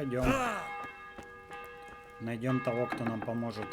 пойдем. Найдем того, кто нам поможет.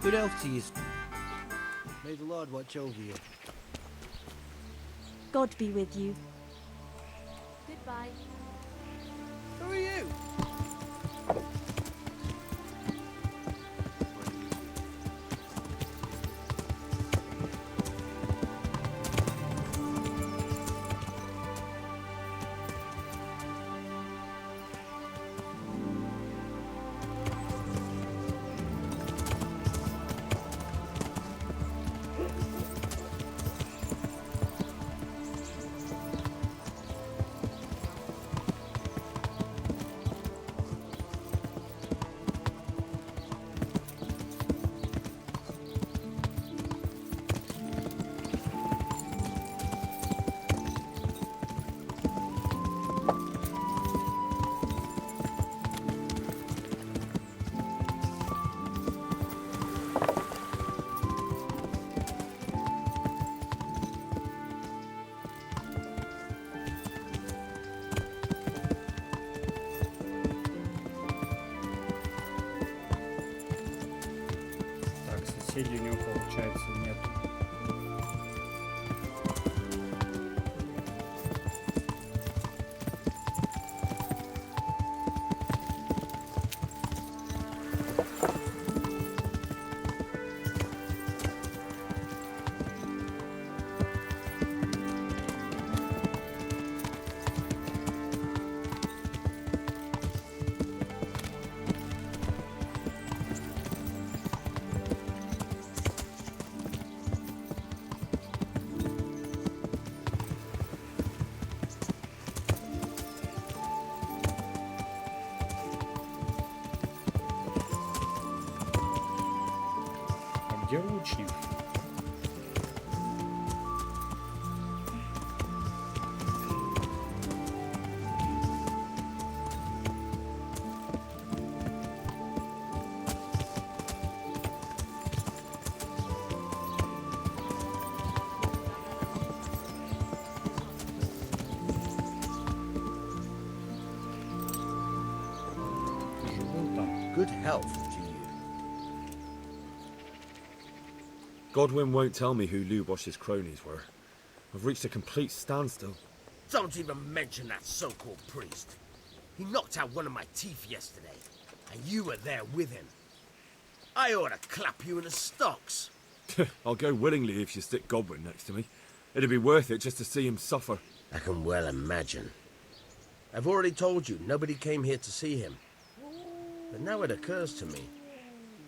Good health to you. May the Lord watch over you. God be with you. Goodbye. Who are you? Так, соседей у него, получается, нет. А где лучник? Живу там. Good health to you. Godwin won't tell me who Lubosh's cronies were. I've reached a complete standstill. Don't even mention that so-called priest. He knocked out one of my teeth yesterday, and you were there with him. I ought to clap you in the stocks. I'll go willingly if you stick Godwin next to me. It'd be worth it just to see him suffer. I can well imagine. I've already told you, nobody came here to see him. But now it occurs to me.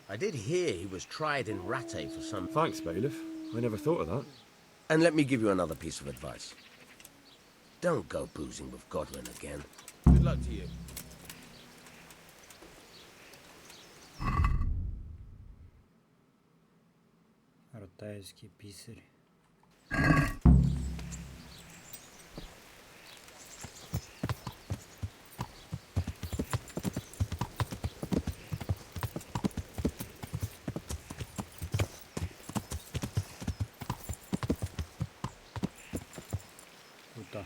I did hear he was tried in Rattay for some... Thanks, bailiff. I never thought of that. And let me give you another piece of advice. Don't go boozing with Godwin again. Good luck to you. Ратайский писарь. Круто.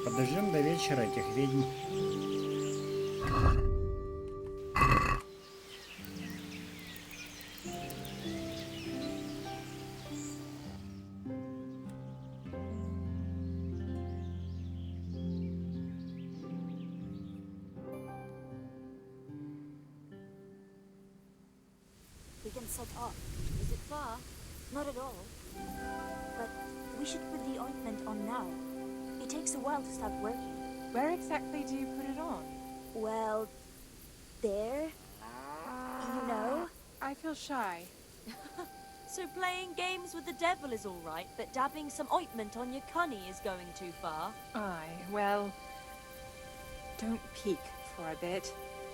Подождем до вечера этих ведьм. sod off. Is it far? Not at all. But we should put the ointment on now. It takes a while to start working. Where exactly do you put it on? Well, there. You know? I feel shy. So playing games with the devil is all right, but dabbing some ointment on your cunny is going too far. Aye, well... Don't peek for a bit.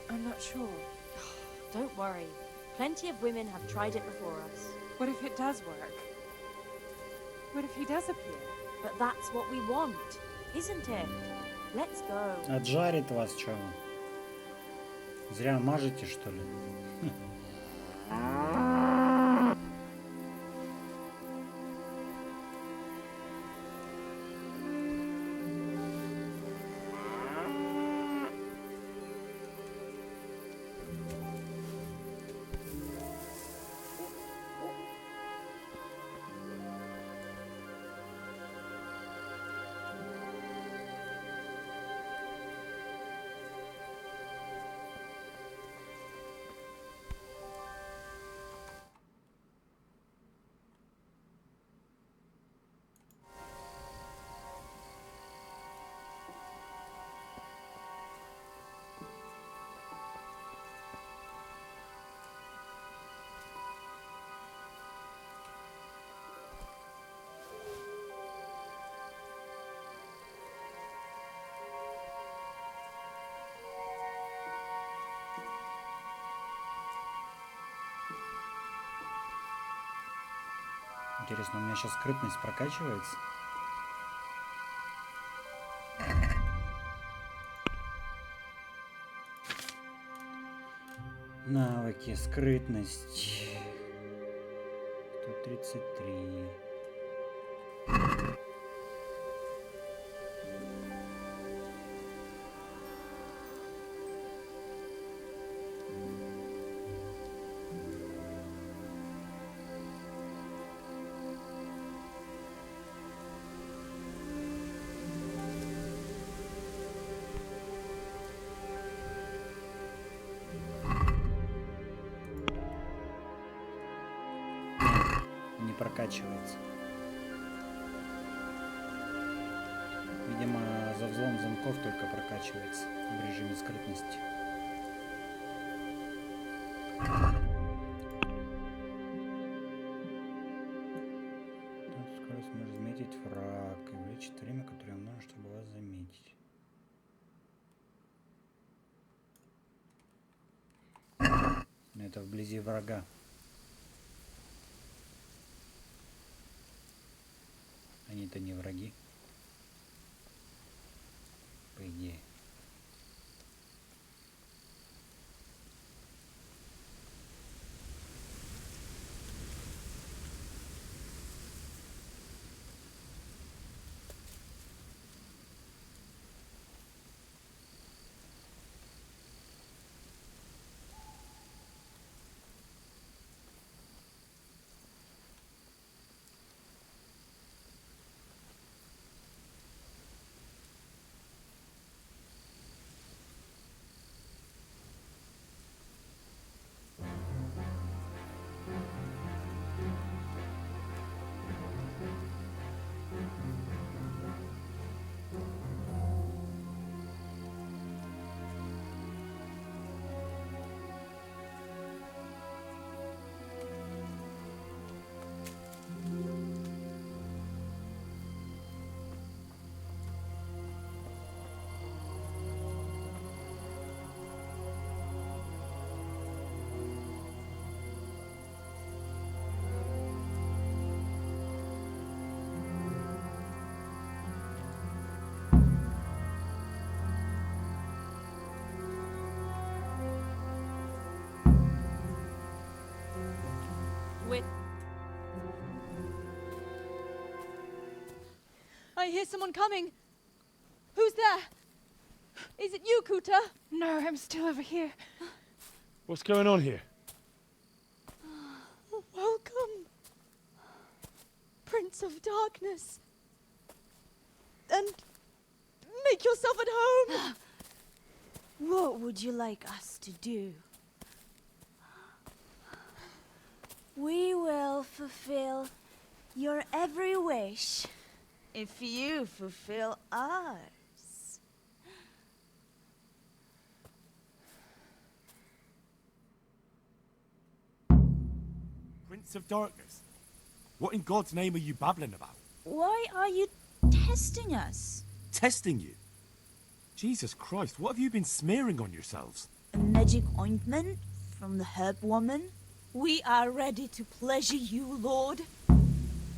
I'm not sure. Don't worry. Plenty of women have tried it before us. What if it does work? What if he does appear? But that's what we want, isn't it? Let's go. Отжарит вас, чё вы? Зря мажете, что ли? Интересно, у меня сейчас скрытность прокачивается? Навыки, скрытность. 133. Прокачивается. Видимо, за взлом замков только прокачивается в режиме скрытности. Тут скорость может заметить враг и увеличит время, которое вам нужно, чтобы вас заметить. Но это вблизи врага. Они-то не враги, по идее. I hear someone coming. Who's there? Is it you, Kuta? No, I'm still over here. What's going on here? Welcome, Prince of Darkness. And make yourself at home. What would you like us to do? We will fulfill your every wish. If you fulfill ours. Prince of Darkness? What in God's name are you babbling about? Why are you testing us? Testing you? Jesus Christ, what have you been smearing on yourselves? A magic ointment from the herb woman? We are ready to pleasure you, Lord.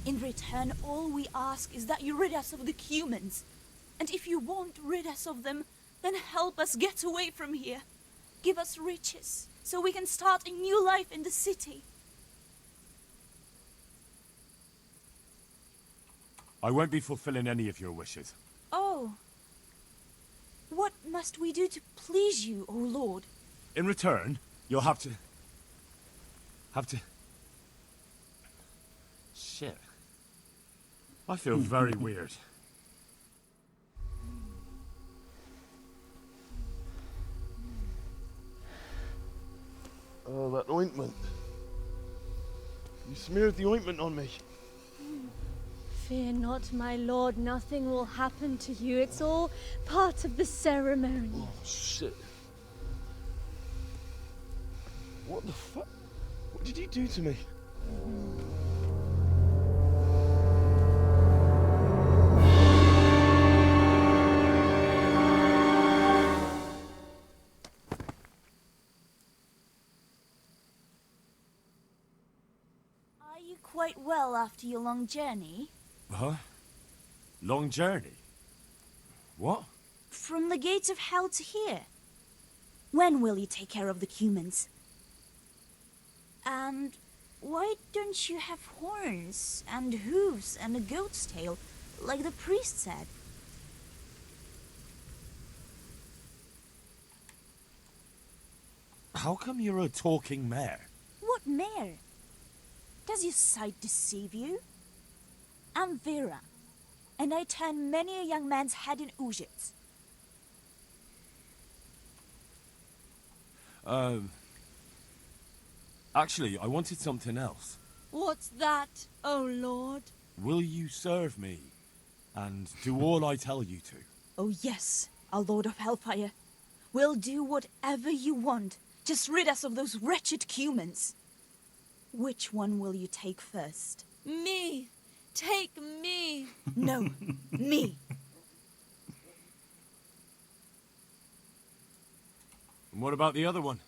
In return, all we ask is that you rid us of the humans. And if you won't rid us of them, then help us get away from here. Give us riches, so we can start a new life in the city. I won't be fulfilling any of your wishes. Oh. What must we do to please you, O Lord? In return, you'll have to... Shit. I feel very weird. Oh, that ointment. You smeared the ointment on me. Fear not, my lord. Nothing will happen to you. It's all part of the ceremony. Oh, shit. What the fuck? What did you do to me? Are you quite well after your long journey? Huh? Long journey? What? From the gates of hell to here. When will you take care of the humans? And why don't you have horns and hooves and a goat's tail, like the priest said? How come you're a talking mare? What mare? Does your sight deceive you? I'm Vera, and I turn many a young man's head in Ujits. Actually, I wanted something else. What's that, oh Lord? Will you serve me and do all I tell you to? Oh yes, our Lord of Hellfire. We'll do whatever you want. Just rid us of those wretched humans. Which one will you take first? Me! Take me! No, me. And what about the other one?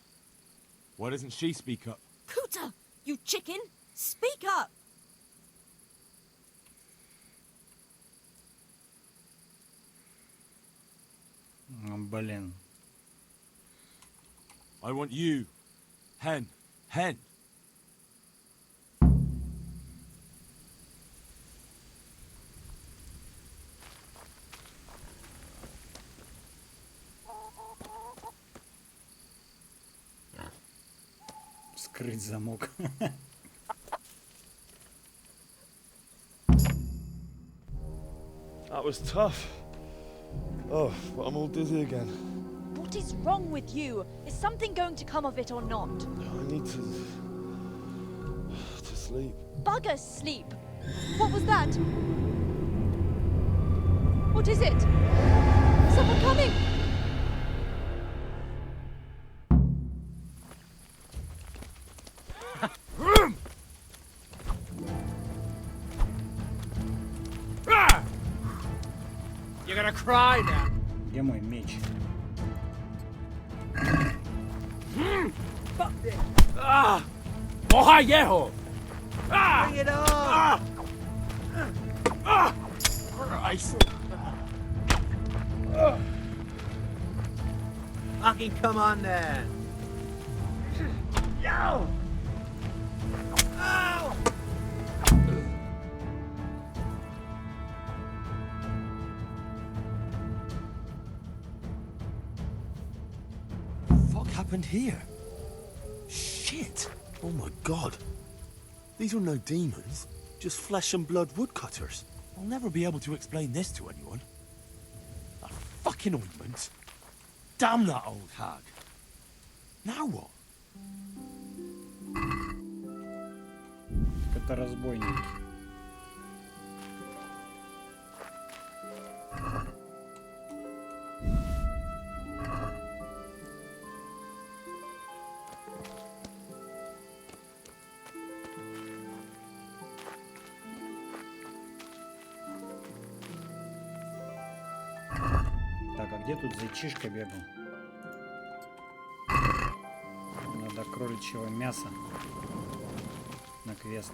Why doesn't she speak up? Kuta! You chicken! Speak up! Блин. I want you. Hen. Hen. Вскрыть замок. That was tough. Oh, but I'm all dizzy again. What is wrong with you? Is something going to come of it or not? I need to sleep. Bugger sleep! What was that? What is it? Someone coming! You're gonna cry now. Где мой меч? Moja viejo! Bring it on! Christ! Fucking come on then! Yo! Ow! What happened here? Shit! Oh my god. These are no demons, just flesh and blood woodcutters. I'll never be able to explain this to anyone. A fucking ointment. Damn that old hag. Now what? просто разбойники. Так, а где тут зайчишка бегал? Надо кроличьего мяса на квест.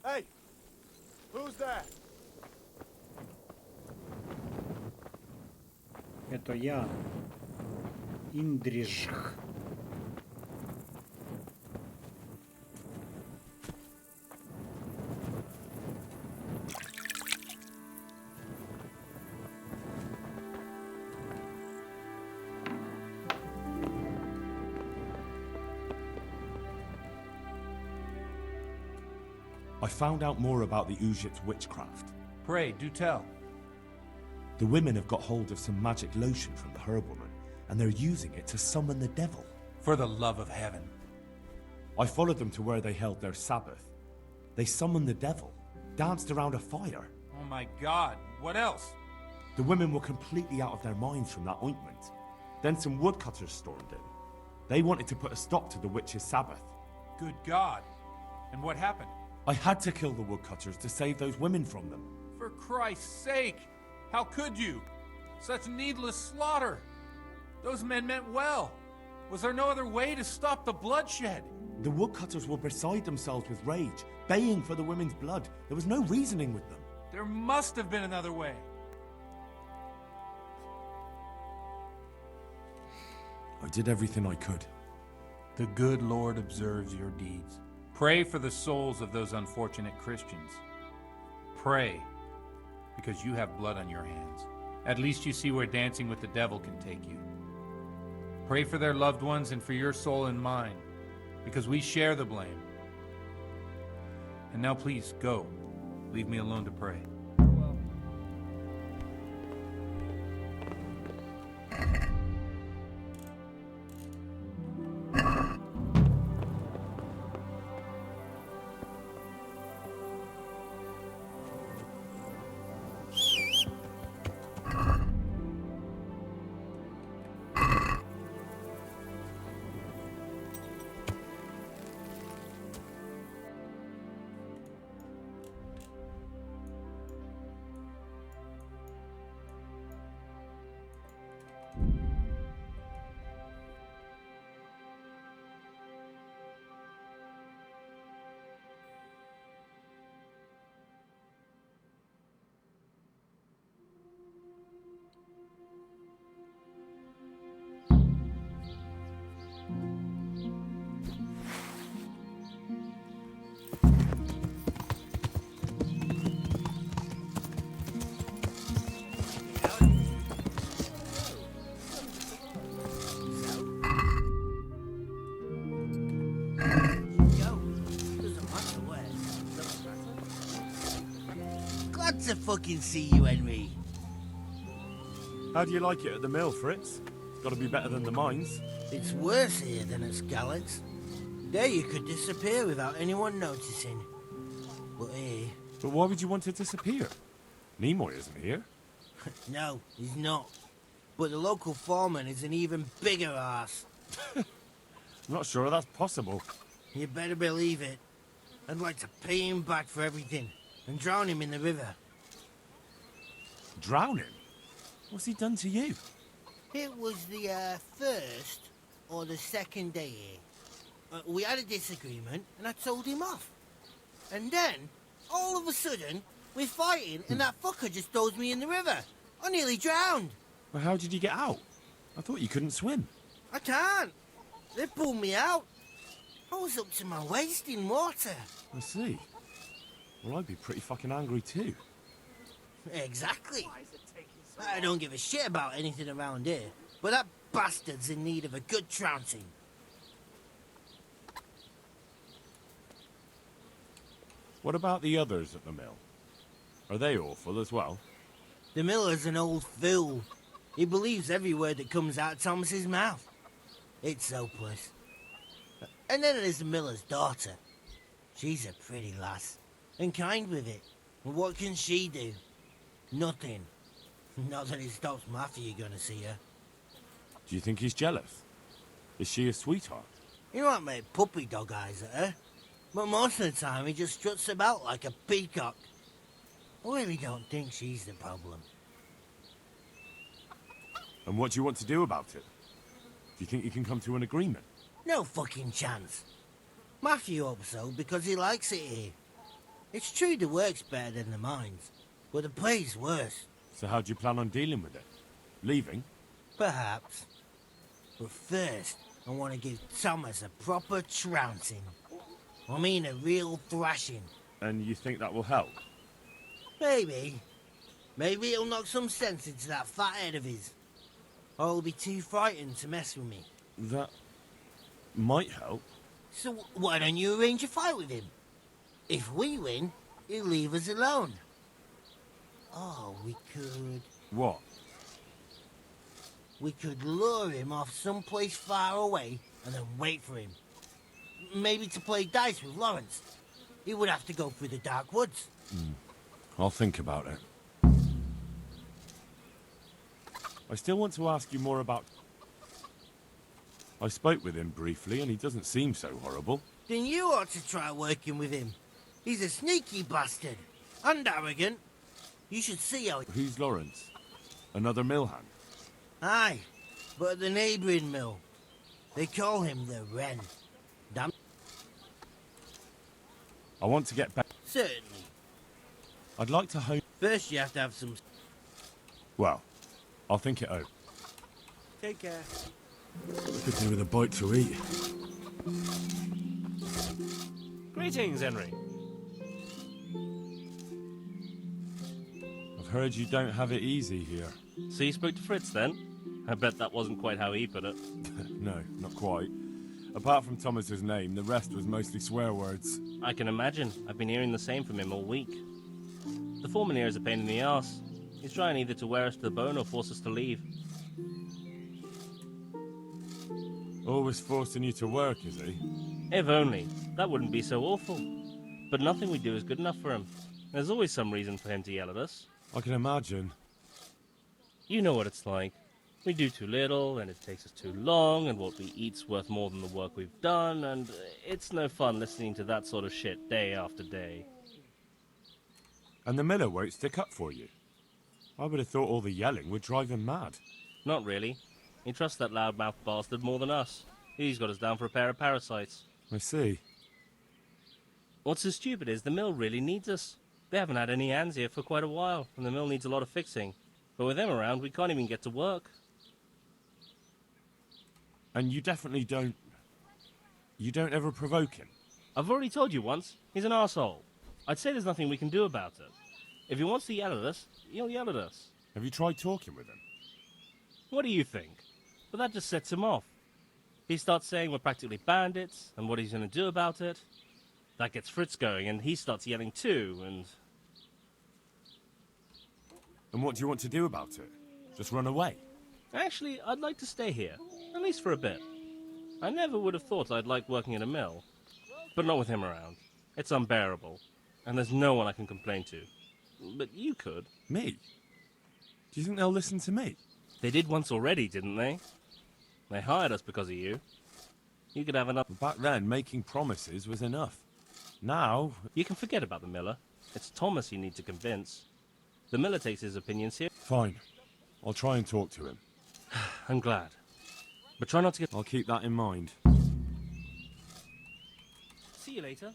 Hey! Who's that? Это я. Индрижх. I found out more about the Egypt witchcraft. Pray, do tell. The women have got hold of some magic lotion from the herbwoman, and they're using it to summon the devil. For the love of heaven. I followed them to where they held their Sabbath. They summoned the devil, danced around a fire. Oh my God, what else? The women were completely out of their minds from that ointment. Then some woodcutters stormed in. They wanted to put a stop to the witch's Sabbath. Good God. And what happened? I had to kill the woodcutters to save those women from them. For Christ's sake! How could you? Such needless slaughter! Those men meant well. Was there no other way to stop the bloodshed? The woodcutters were beside themselves with rage, baying for the women's blood. There was no reasoning with them. There must have been another way. I did everything I could. The good Lord observes your deeds. Pray for the souls of those unfortunate Christians. Pray, because you have blood on your hands. At least you see where dancing with the devil can take you. Pray for their loved ones and for your soul and mine, because we share the blame. And now please, go. Leave me alone to pray. To fucking see you, Henry. How do you like it at the mill, Fritz? It's got to be better than the mines. It's worse here than at Skalitz. There you could disappear without anyone noticing. But here... But why would you want to disappear? Nimoy isn't here. No, he's not. But the local foreman is an even bigger ass. I'm not sure that's possible. You better believe it. I'd like to pay him back for everything and drown him in the river. Drowning? What's he done to you? It was the first or the second day here. We had a disagreement and I told him off. And then, all of a sudden, we're fighting and that fucker just throws me in the river. I nearly drowned. Well, how did you get out? I thought you couldn't swim. I can't. They pulled me out. I was up to my waist in water. I see. Well, I'd be pretty fucking angry too. Exactly. I don't give a shit about anything around here, but that bastard's in need of a good trouncing. What about the others at the mill? Are they awful as well? The miller's an old fool. He believes every word that comes out of Thomas's mouth. It's hopeless. And then there's the miller's daughter. She's a pretty lass, and kind with it. But what can she do? Nothing. Not that it stops Matthew gonna see her. Do you think he's jealous? Is she a sweetheart? He might make puppy dog eyes at her, but most of the time he just struts about like a peacock. I really don't think she's the problem. And what do you want to do about it? Do you think you can come to an agreement? No fucking chance. Matthew hopes so because he likes it here. It's true the work's better than the mines, but the pay's worse. So how do you plan on dealing with it? Leaving? Perhaps. But first, I want to give Thomas a proper trouncing. I mean a real thrashing. And you think that will help? Maybe. Maybe it'll knock some sense into that fat head of his. Or he'll be too frightened to mess with me. That might help. So why don't you arrange a fight with him? If we win, he'll leave us alone. Oh, we could... What? We could lure him off someplace far away and then wait for him. Maybe to play dice with Lawrence. He would have to go through the dark woods. I'll think about it. I still want to ask you more about... I spoke with him briefly and he doesn't seem so horrible. Then you ought to try working with him. He's a sneaky bastard. And arrogant. You should see how... Who's Lawrence? Another mill hand? Aye, but at the neighbouring mill. They call him the Wren. Damn... I want to get back... Certainly. I'd like to home... First you have to have some... Well, I'll think it over. Take care. Could do with a bite to eat. Greetings, Henry. I've heard you don't have it easy here. So you spoke to Fritz then? I bet that wasn't quite how he put it. No, not quite. Apart from Thomas's name, the rest was mostly swear words. I can imagine. I've been hearing the same from him all week. The foreman here is a pain in the arse. He's trying either to wear us to the bone or force us to leave. Always forcing you to work, is he? If only. That wouldn't be so awful. But nothing we do is good enough for him. There's always some reason for him to yell at us. I can imagine. You know what it's like. We do too little, and it takes us too long, and what we eat's worth more than the work we've done, and it's no fun listening to that sort of shit day after day. And the miller won't stick up for you. I would have thought all the yelling would drive him mad. Not really. He trusts that loudmouth bastard more than us. He's got us down for a pair of parasites. I see. What's so stupid is the mill really needs us. They haven't had any hands here for quite a while, and the mill needs a lot of fixing. But with them around, we can't even get to work. And you definitely don't... You don't ever provoke him? I've already told you once. He's an arsehole. I'd say there's nothing we can do about it. If he wants to yell at us, he'll yell at us. Have you tried talking with him? What do you think? But that just sets him off. He starts saying we're practically bandits, and what he's going to do about it. That gets Fritz going, and he starts yelling too, and... And what do you want to do about it? Just run away? Actually, I'd like to stay here. At least for a bit. I never would have thought I'd like working in a mill. But not with him around. It's unbearable. And there's no one I can complain to. But you could. Me? Do you think they'll listen to me? They did once already, didn't they? They hired us because of you. You could have enough... Back then, making promises was enough. Now... You can forget about the miller. It's Thomas you need to convince. The miller takes his opinions here. Fine. I'll try and talk to him. I'm glad. But try not to get... I'll keep that in mind. See you later.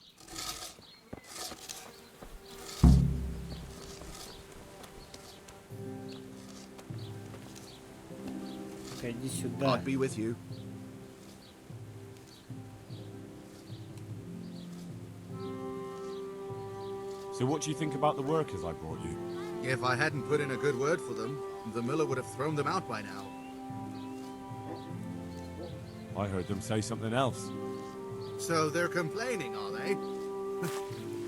Иди сюда. I'd be with you. So what do you think about the workers I brought you? If I hadn't put in a good word for them, the miller would have thrown them out by now. I heard them say something else. So they're complaining, are they?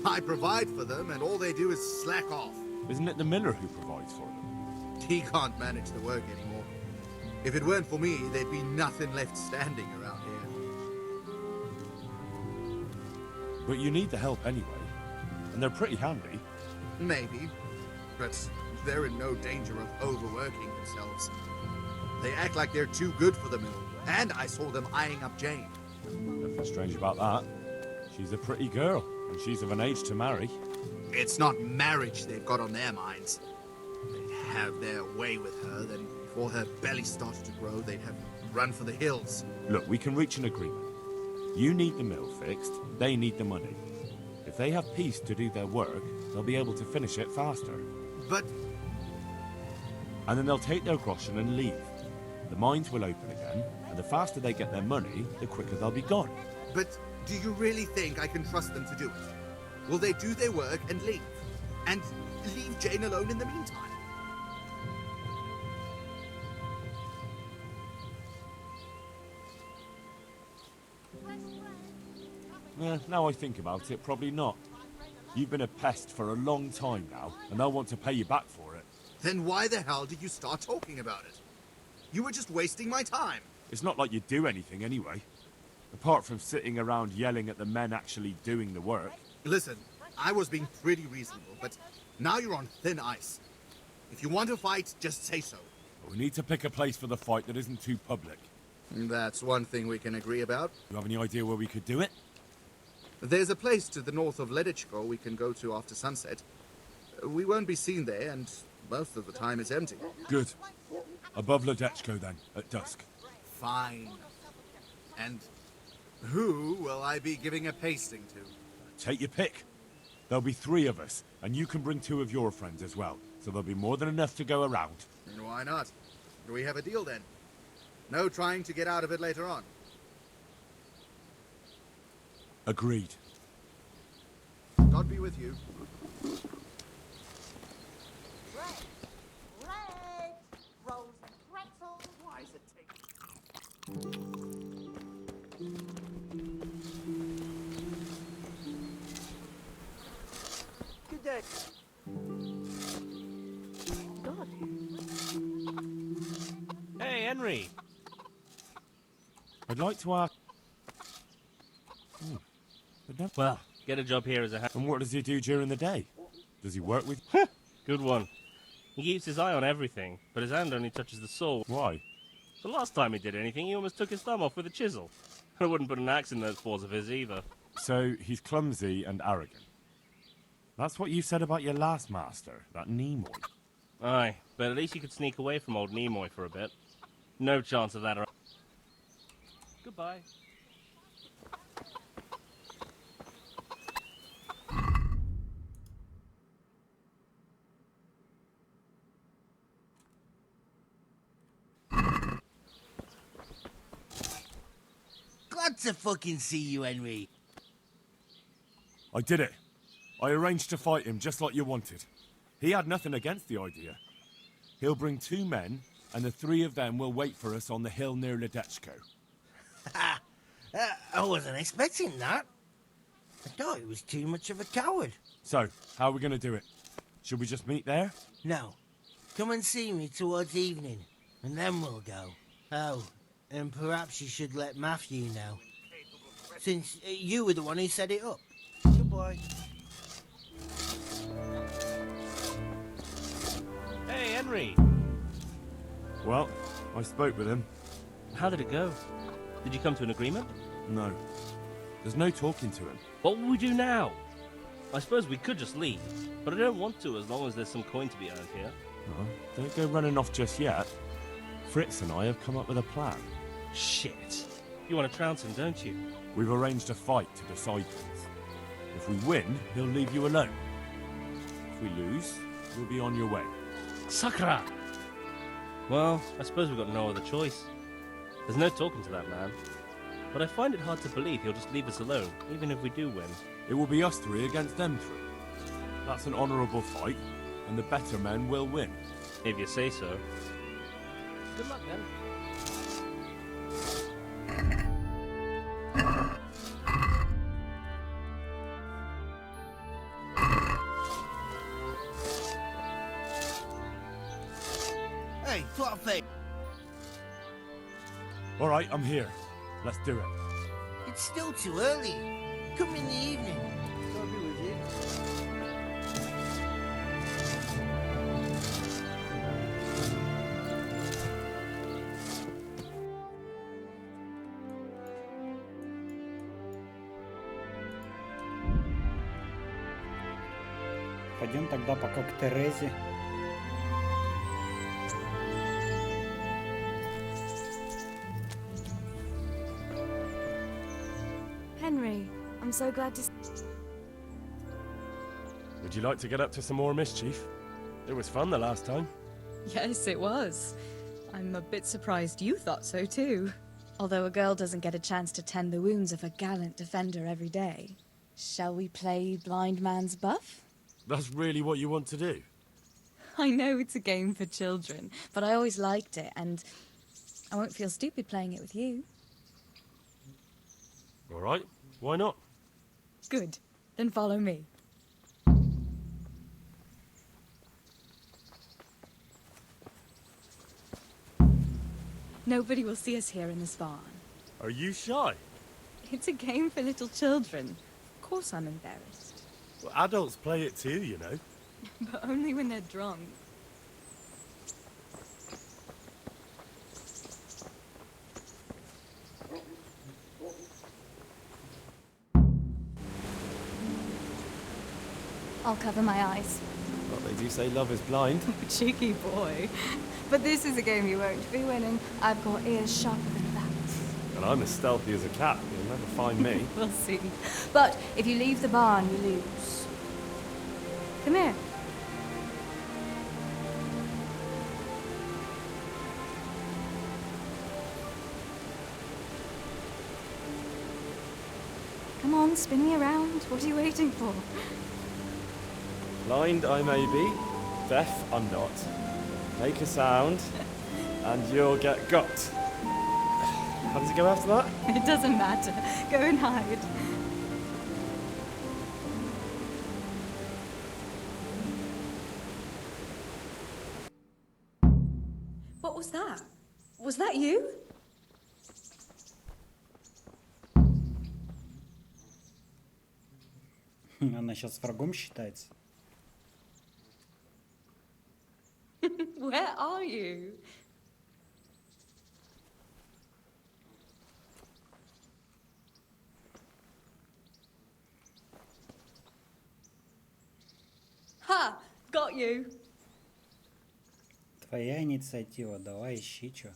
I provide for them, and all they do is slack off. Isn't it the miller who provides for them? He can't manage the work anymore. If it weren't for me, there'd be nothing left standing around here. But you need the help anyway. And they're pretty handy. Maybe. But they're in no danger of overworking themselves. They act like they're too good for the mill. And I saw them eyeing up Jane. Nothing strange about that. She's a pretty girl, and she's of an age to marry. It's not marriage they've got on their minds. They'd have their way with her, then before her belly started to grow, they'd have run for the hills. Look, we can reach an agreement. You need the mill fixed, they need the money. If they have peace to do their work, they'll be able to finish it faster. But... And then they'll take their groschen and leave. The mines will open again, and the faster they get their money, the quicker they'll be gone. But do you really think I can trust them to do it? Will they do their work and leave? And leave Jane alone in the meantime? Now I think about it, probably not. You've been a pest for a long time now, and they'll want to pay you back for it. Then why the hell did you start talking about it? You were just wasting my time. It's not like you do anything anyway. Apart from sitting around yelling at the men actually doing the work. Listen, I was being pretty reasonable, but now you're on thin ice. If you want to fight, just say so. We need to pick a place for the fight that isn't too public. That's one thing we can agree about. You have any idea where we could do it? There's a place to the north of Ledechko we can go to after sunset. We won't be seen there, and most of the time it's empty. Good. Above Ledechko then, at dusk. Fine. And who will I be giving a pasting to? Take your pick. There'll be 3 of us, and you can bring 2 of your friends as well, so there'll be more than enough to go around. Why not? Do we have a deal then? No trying to get out of it later on. Agreed. God be with you. Why is it taking... Good day. God. Hey, Henry. I'd like to ask... Well, get a job here as a... And what does he do during the day? Does he work with... Good one. He keeps his eye on everything, but his hand only touches the saw. Why? The last time he did anything, he almost took his thumb off with a chisel. I wouldn't put an axe in those paws of his either. So, he's clumsy and arrogant. That's what you said about your last master, that Nimoy. Aye, but at least you could sneak away from old Nimoy for a bit. No chance of that. Goodbye. Glad to fucking see you, Henry. I did it. I arranged to fight him just like you wanted. He had nothing against the idea. He'll bring 2 men, and the 3 of them will wait for us on the hill near Ledechko. I wasn't expecting that. I thought he was too much of a coward. So, how are we going to do it? Should we just meet there? No. Come and see me towards evening, and then we'll go. Oh, and perhaps you should let Matthew know. Since you were the one who set it up. Goodbye. Hey, Henry. Well, I spoke with him. How did it go? Did you come to an agreement? No. There's no talking to him. What will we do now? I suppose we could just leave, but I don't want to as long as there's some coin to be earned here. Oh, don't go running off just yet. Fritz and I have come up with a plan. Shit. You want to trounce him, don't you? We've arranged a fight to decide things. If we win, he'll leave you alone. If we lose, you'll be on your way. Sakra! Well, I suppose we've got no other choice. There's no talking to that man. But I find it hard to believe he'll just leave us alone, even if we do win. It will be us three against them three. That's an honourable fight, and the better men will win. If you say so. Good luck then. Hey, Fluffy! Alright, I'm here. Let's do it. It's still too early. Come in the evening. I'll be with you. Пойдем тогда пока к Терезе. Henry, I'm so glad to... Would you like to get up to some more mischief? It was fun the last time. Yes, it was. I'm a bit surprised you thought so too. Although a girl doesn't get a chance to tend the wounds of a gallant defender every day. Shall we play blind man's buff? That's really what you want to do? I know it's a game for children, but I always liked it, and I won't feel stupid playing it with you. Alright, why not? Good. Then follow me. Nobody will see us here in this barn. Are you shy? It's a game for little children. Of course I'm embarrassed. Well, adults play it too, you know. But only when they're drunk. I'll cover my eyes. Well, they do say love is blind. Cheeky boy. But this is a game you won't be winning. I've got ears sharper than that. And I'm as stealthy as a cat. You'll never find me. We'll see. But if you leave the barn, you lose. Come here. Come on, spin me around. What are you waiting for? Blind I may be, deaf I'm not. Make a sound, and you'll get got. How does it go after that? It doesn't matter. Go and hide. What was that? Was that you? Она сейчас врагом считается. Where are you? Ha! Got you. Твоя инициатива, давай ищи чё.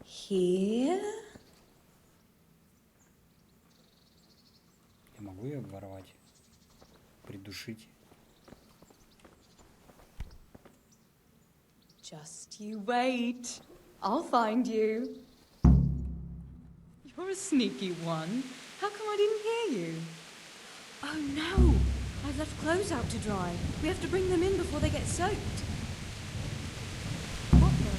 Here? Я могу ее обворовать, придушить. Just you wait. I'll find you. You're a sneaky one. How come I didn't hear you? Oh no! I've left clothes out to dry. We have to bring them in before they get soaked. What the?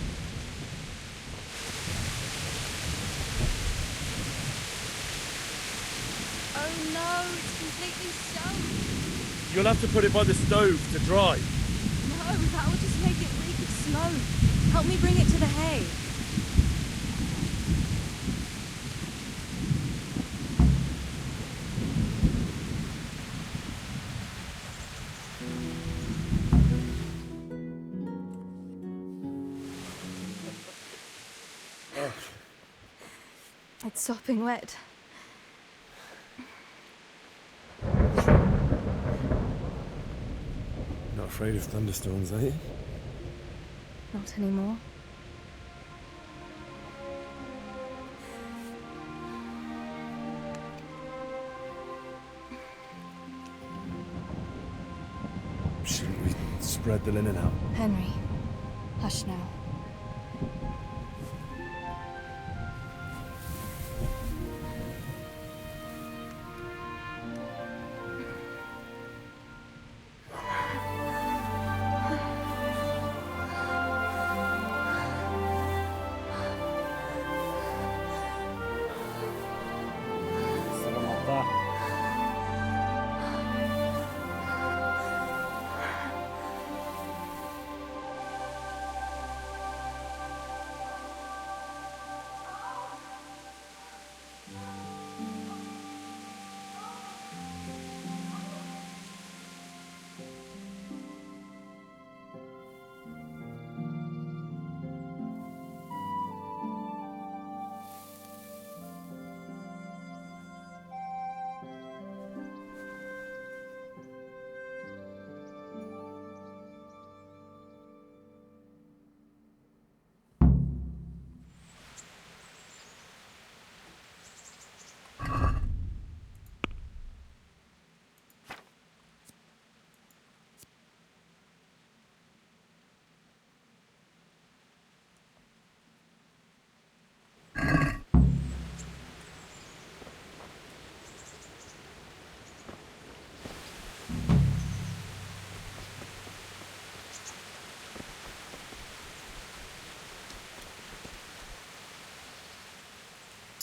Oh no, it's completely soaked. You'll have to put it by the stove to dry. No, that would just make it reek of smoke. Help me bring it to the hay. It's sopping wet. Not afraid of thunderstorms, are you? Not anymore. Shouldn't we spread the linen out? Henry, hush now.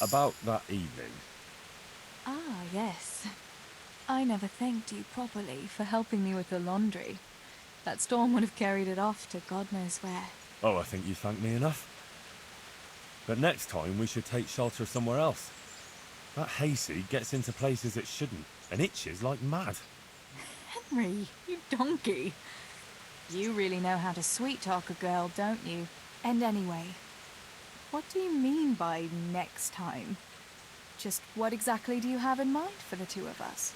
About that evening. Ah, yes. I never thanked you properly for helping me with the laundry. That storm would have carried it off to God knows where. Oh, I think you thanked me enough. But next time we should take shelter somewhere else. That hayseed gets into places it shouldn't, and itches like mad. Henry, you donkey. You really know how to sweet-talk a girl, don't you? And anyway, what do you mean by next time? Just what exactly do you have in mind for the two of us?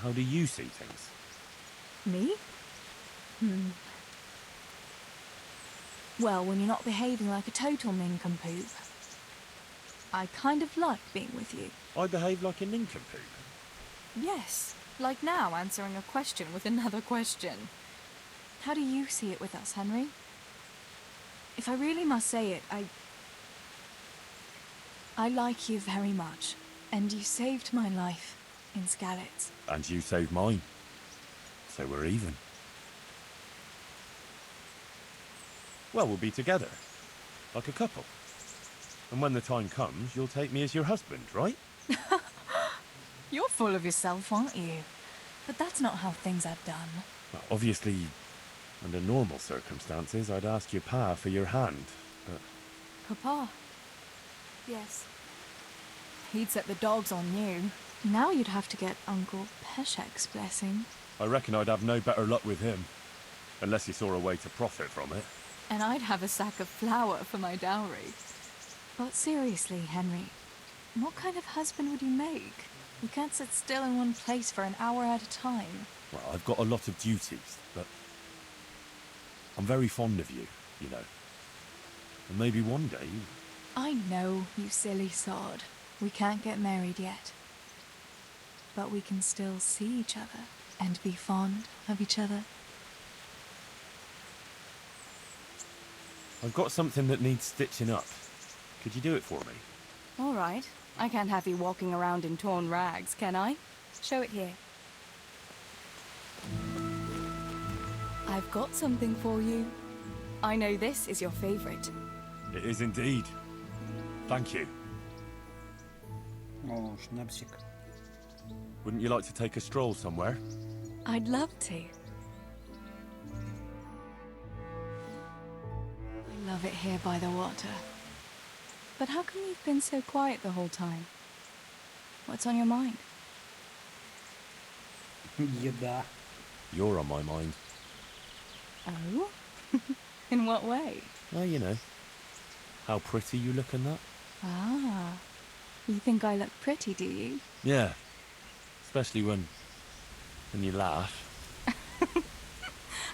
How do you see things? Me? Well, when you're not behaving like a total nincompoop. I kind of like being with you. I behave like a nincompoop? Yes, like now answering a question with another question. How do you see it with us, Henry? If I really must say it, I like you very much, and you saved my life in Skalitz. And you saved mine. So we're even. Well, we'll be together. Like a couple. And when the time comes, you'll take me as your husband, right? You're full of yourself, aren't you? But that's not how things are done. Well, obviously, under normal circumstances, I'd ask your pa for your hand, but... Papa? Yes. He'd set the dogs on you. Now you'd have to get Uncle Peshek's blessing. I reckon I'd have no better luck with him. Unless he saw a way to profit from it. And I'd have a sack of flour for my dowry. But seriously, Henry, what kind of husband would you make? You can't sit still in one place for an hour at a time. Well, I've got a lot of duties, but... I'm very fond of you, you know. And maybe one day... I know, you silly sod. We can't get married yet. But we can still see each other and be fond of each other. I've got something that needs stitching up. Could you do it for me? All right. I can't have you walking around in torn rags, can I? Show it here. I've got something for you. I know this is your favorite. It is indeed. Thank you. Oh, schnapsik. Wouldn't you like to take a stroll somewhere? I'd love to. I love it here by the water. But how come you've been so quiet the whole time? What's on your mind? Еда. You're on my mind. Oh? In what way? Well, you know, how pretty you look in that. Ah, you think I look pretty, do you? Yeah, especially when you laugh.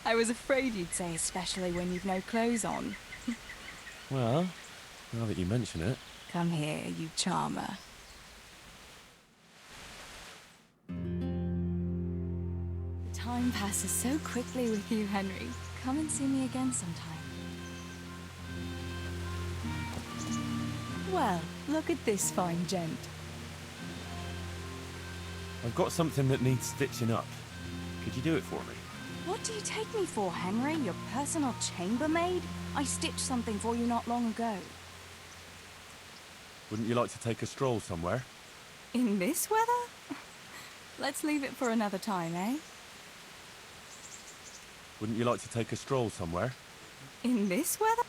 I was afraid you'd say especially when you've no clothes on. Well, now that you mention it. Come here, you charmer. Time passes so quickly with you, Henry. Come and see me again sometime. Well, look at this fine gent. I've got something that needs stitching up. Could you do it for me? What do you take me for, Henry? Your personal chambermaid? I stitched something for you not long ago. Wouldn't you like to take a stroll somewhere? In this weather? Let's leave it for another time, eh? Wouldn't you like to take a stroll somewhere? In this weather?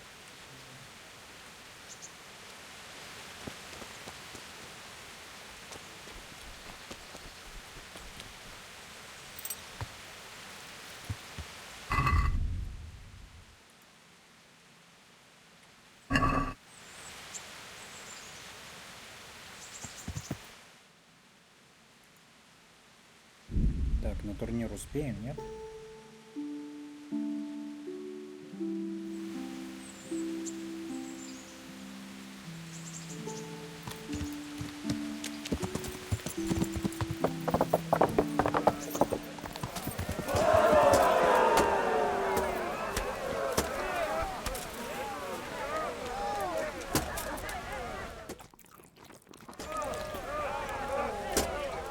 Так, на турнир успеем, нет?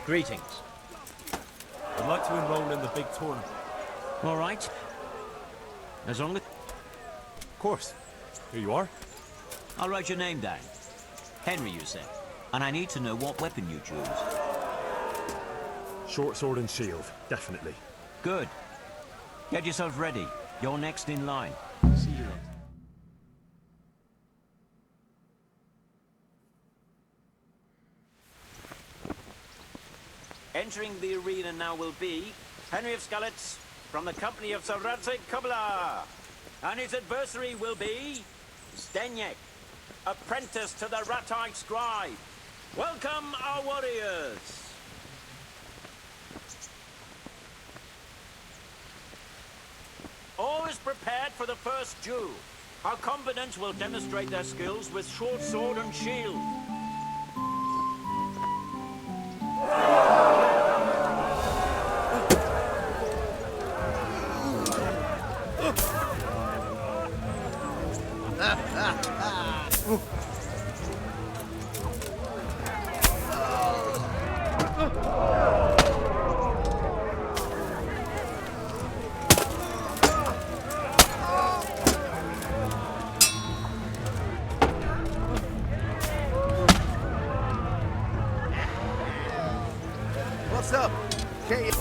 Greetings. I'd like to enroll in the big tournament. All right. As long as... Of course. Here you are. I'll write your name down. Henry, you said. And I need to know what weapon you choose. Short sword and shield, definitely. Good. Get yourself ready. You're next in line. See you later. Entering the arena now will be Henry of Skalitz from the company of Sir Radzig Kubla. And his adversary will be Stenyek, apprentice to the Ratai scribe. Welcome, our warriors. All is prepared for the first duel. Our combatants will demonstrate their skills with short sword and shield. What's up? Okay.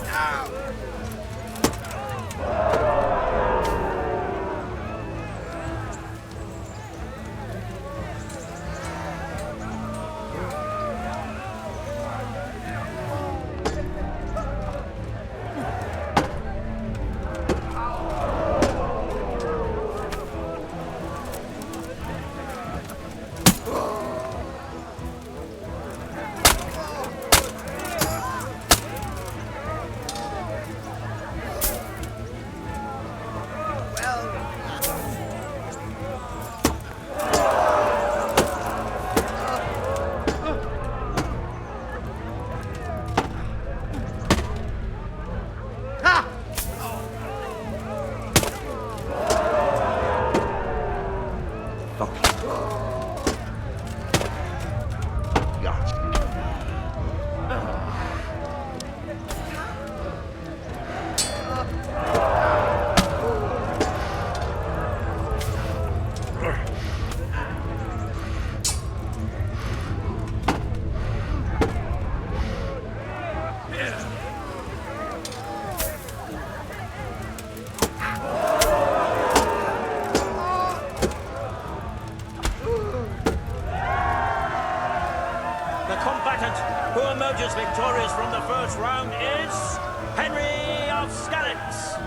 Who emerges victorious from the first round is Henry of Skalitz.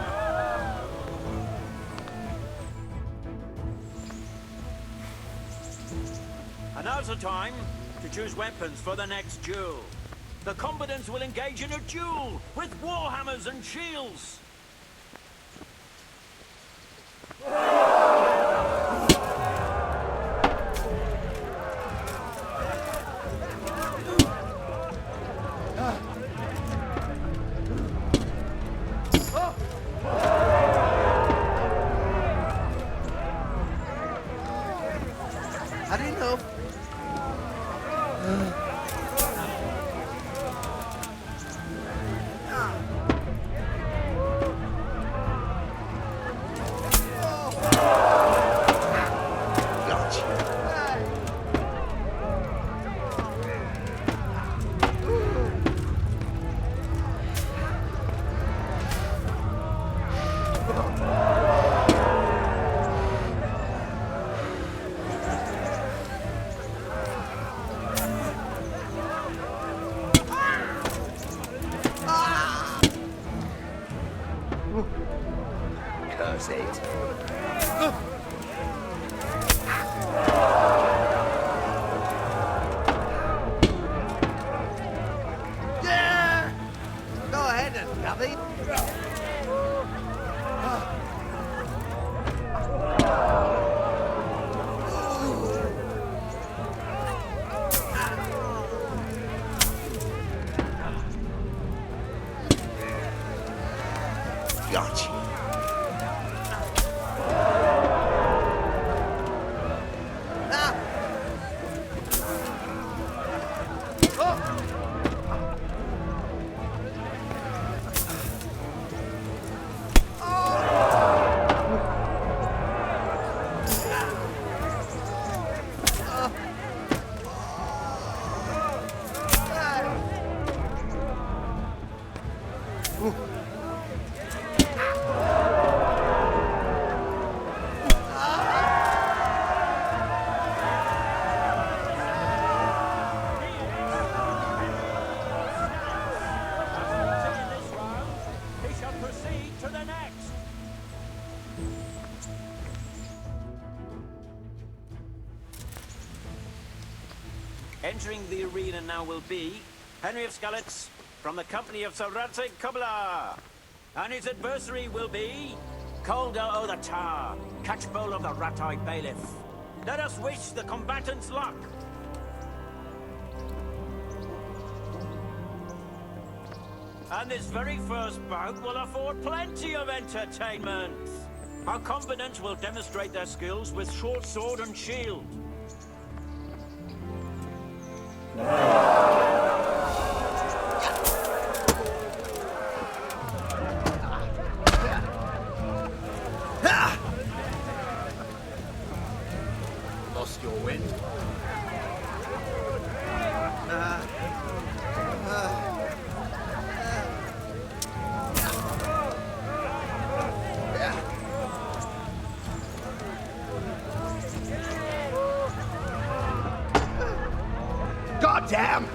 And now's the time to choose weapons for the next duel. The combatants will engage in a duel with warhammers and shields. How do you know? Curse it. Yeah! Go ahead and Gubby. Gotcha. Entering the arena now will be Henry of Skalitz from the company of Sir Radzig Kobyla. And his adversary will be Colder o' the Tar, catchpole of the rat-eyed bailiff. Let us wish the combatants luck. And this very first bout will afford plenty of entertainment. Our combatants will demonstrate their skills with short sword and shield. Lost your wind. God damn!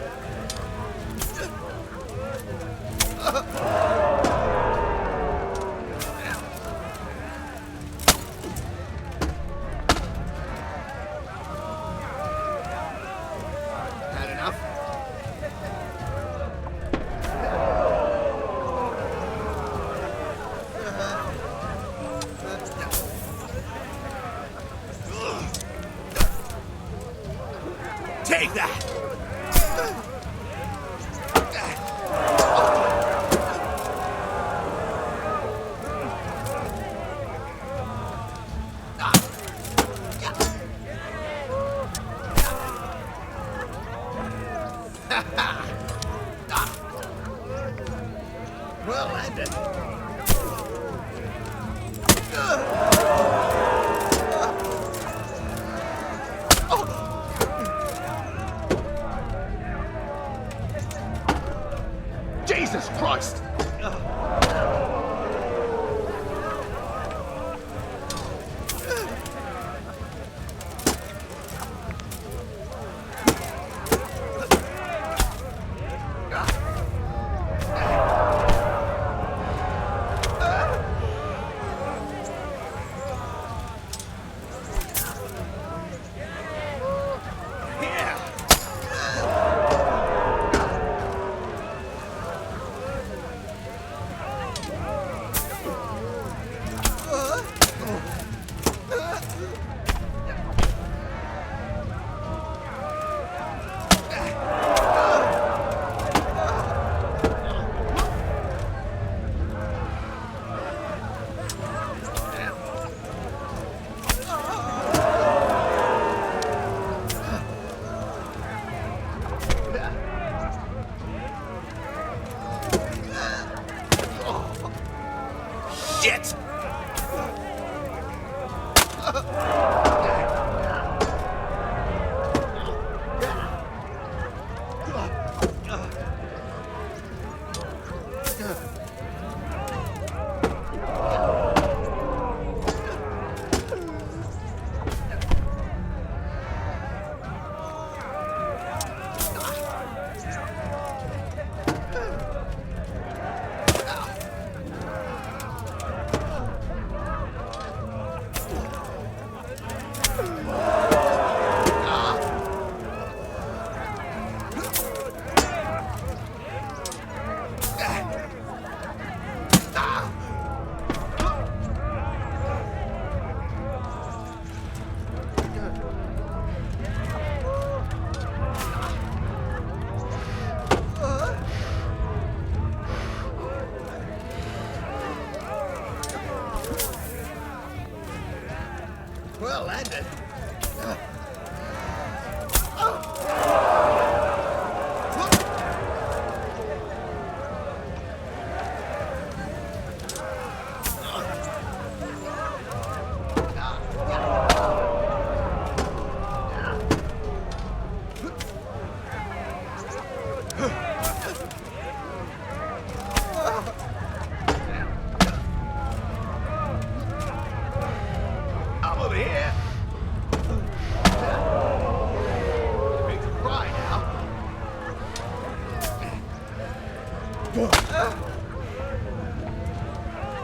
Had enough? Take that! Well landed. Jesus Christ!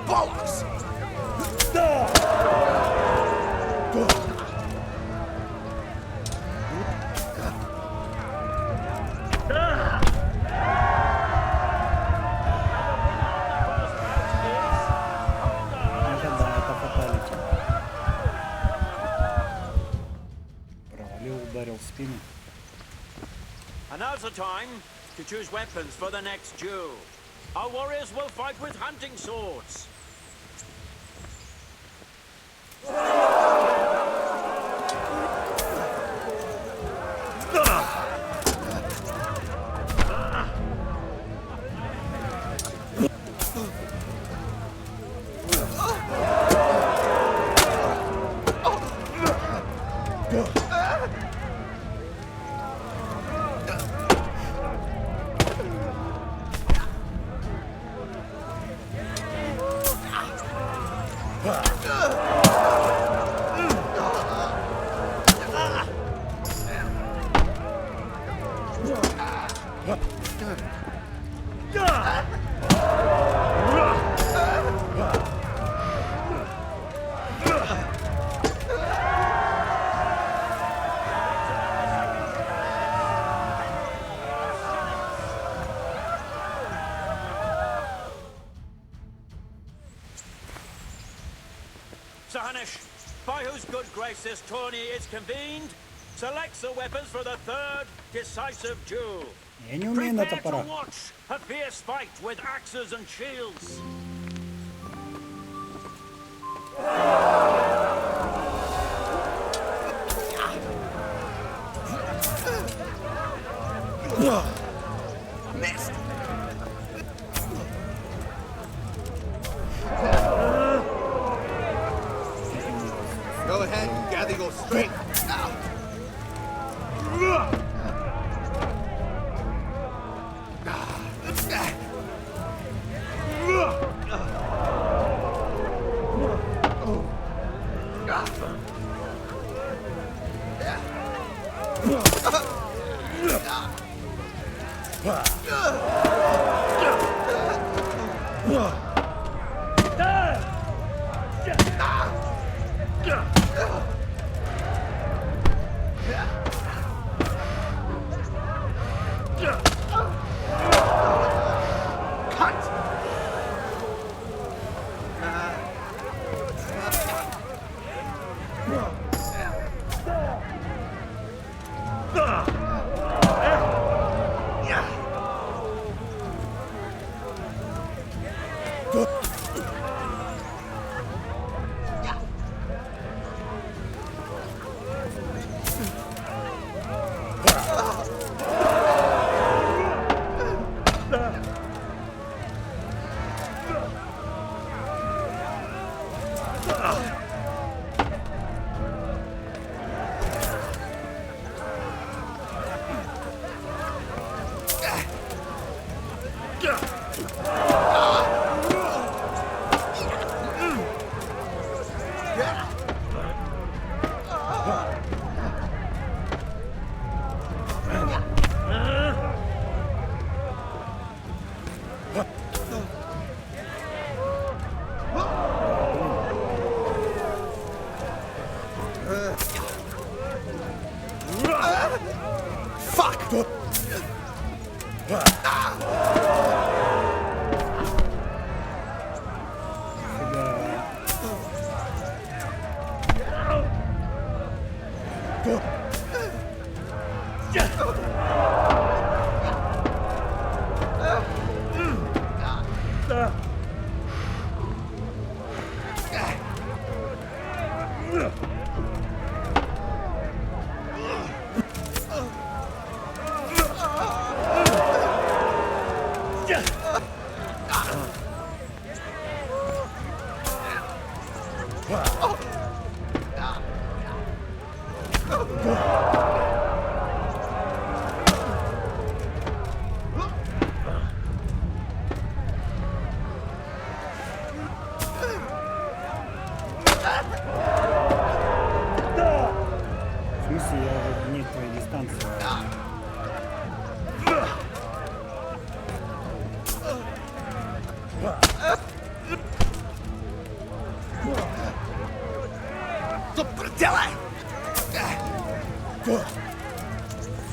Bollocks! And now's the time to choose weapons for the next duel. Our warriors will fight with hunting swords. By whose good grace this tourney is convened, selects the weapons for the third decisive duel. Prepare to watch a fierce fight with axes and shields. Missed. Go ahead and gather your strength now.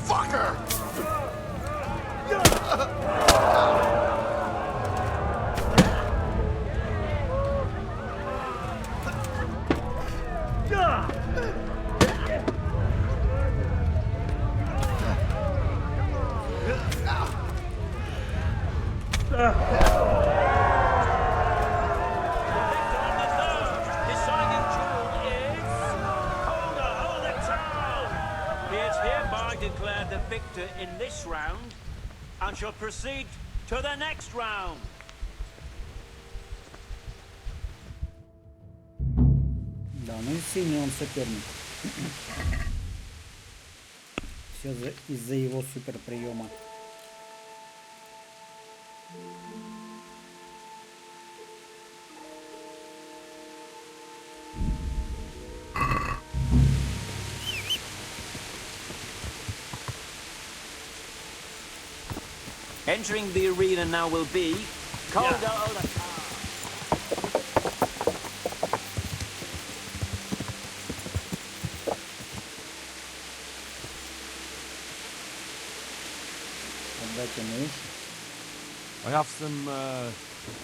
fucker! Declared the victor in this round and shall proceed to the next round. Да, ну и сильный он соперник. Все из-за его суперприема. Entering the arena now will be Kolda Olaka. I have some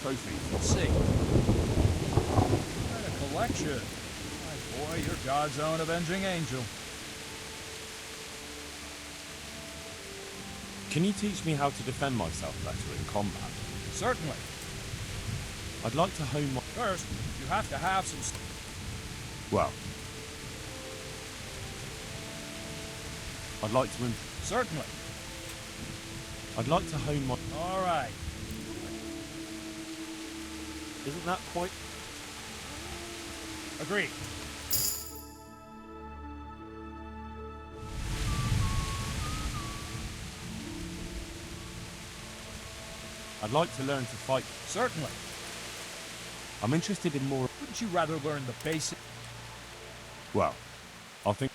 trophies. Let's see. Quite a collection. My boy, you're God's own avenging angel. Can you teach me how to defend myself better in combat? Certainly. I'd like to hone my... First, you have to have some... Well... I'd like to... Certainly. I'd like to hone my... All right. Isn't that quite... Agreed. I'd like to learn to fight. Certainly. I'm interested in more... Wouldn't you rather learn the basic... Well, I think...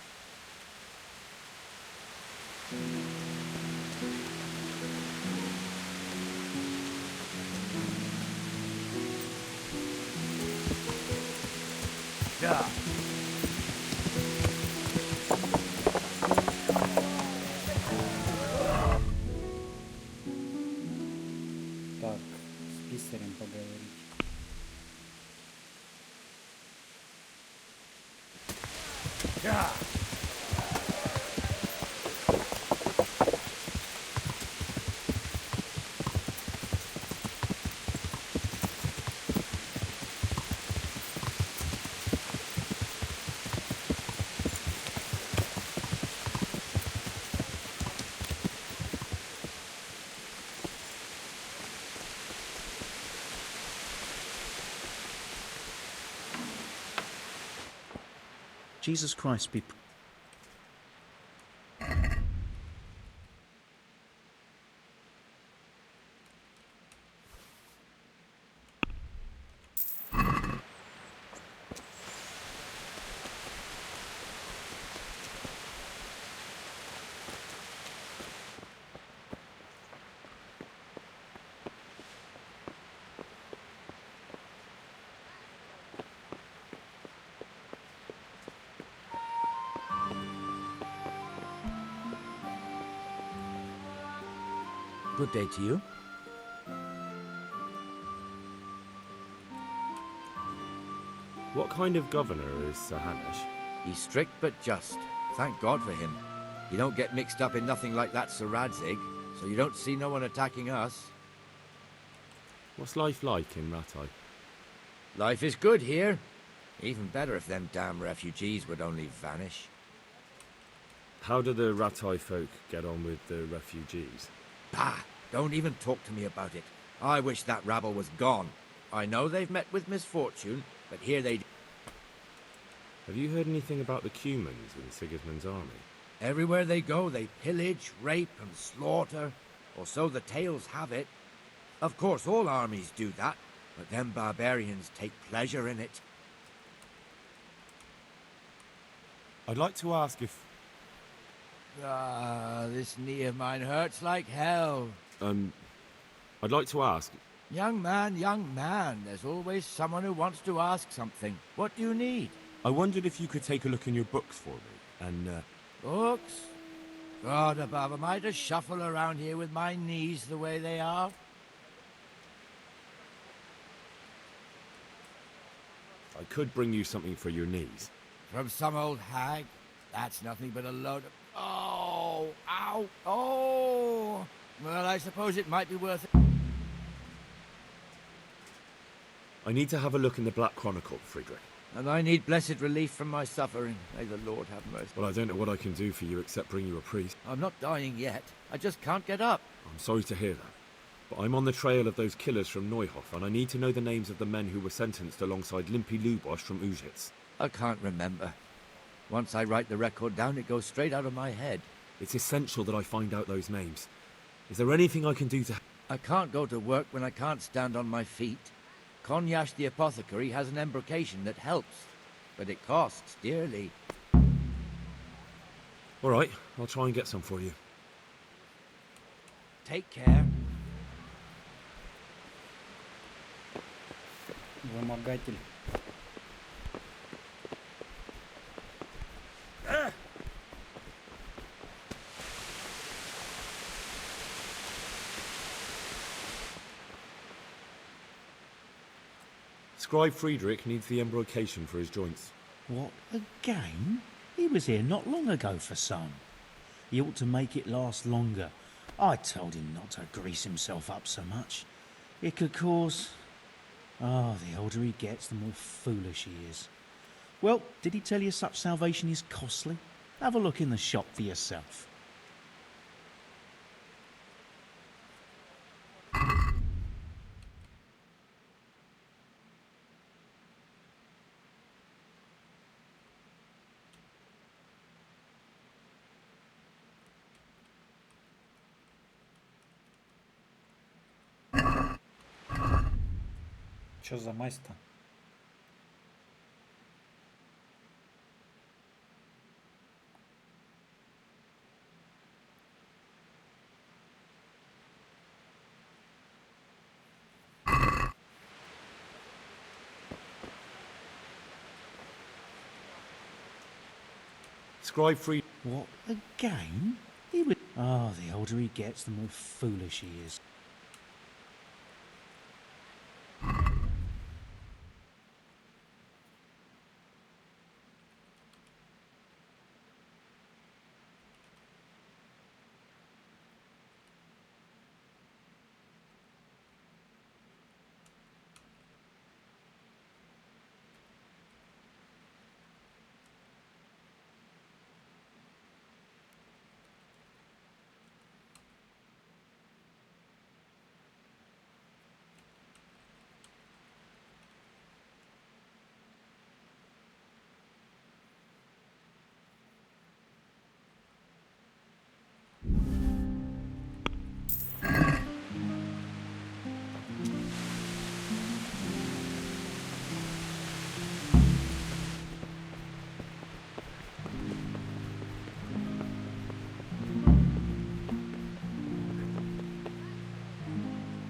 Yeah. Так, с писарем поговорить. Yeah. Jesus Christ be... Good day to you. What kind of governor is Sir Hamish? He's strict but just. Thank God for him. You don't get mixed up in nothing like that Sir Radzig, so you don't see no one attacking us. What's life like in Rattay? Life is good here. Even better if them damn refugees would only vanish. How do the Rattay folk get on with the refugees? Bah! Don't even talk to me about it. I wish that rabble was gone. I know they've met with misfortune, but here they... Have you heard anything about the Cumans in Sigismund's army? Everywhere they go, they pillage, rape, and slaughter, or so the tales have it. Of course, all armies do that, but them barbarians take pleasure in it. I'd like to ask if... This knee of mine hurts like hell. I'd like to ask... Young man, there's always someone who wants to ask something. What do you need? I wondered if you could take a look in your books for me, and, Books? God above, am I to shuffle around here with my knees the way they are? I could bring you something for your knees. From some old hag? That's nothing but a load of... Oh! Ow! Oh! Well, I suppose it might be worth it. I need to have a look in the Black Chronicle, Friedrich. And I need blessed relief from my suffering. May the Lord have mercy. Well, I don't know what I can do for you except bring you a priest. I'm not dying yet. I just can't get up. I'm sorry to hear that. But I'm on the trail of those killers from Neuhof, and I need to know the names of the men who were sentenced alongside Limpy Lubosch from Uzhitz. I can't remember. Once I write the record down, it goes straight out of my head. It's essential that I find out those names. Is there anything I can do to... I can't go to work when I can't stand on my feet. Konyash the apothecary has an embrocation that helps, but it costs dearly. All right, I'll try and get some for you. Take care. Вымогатель. Scribe Friedrich needs the embrocation for his joints. What, again? He was here not long ago for some. He ought to make it last longer. I told him not to grease himself up so much. It could cause... Oh, the older he gets, the more foolish he is. Well, did he tell you such salvation is costly? Have a look in the shop for yourself. Чё за мазь-то? Scribe Friedrich... What, again? He would... Oh, the older he gets, the more foolish he is.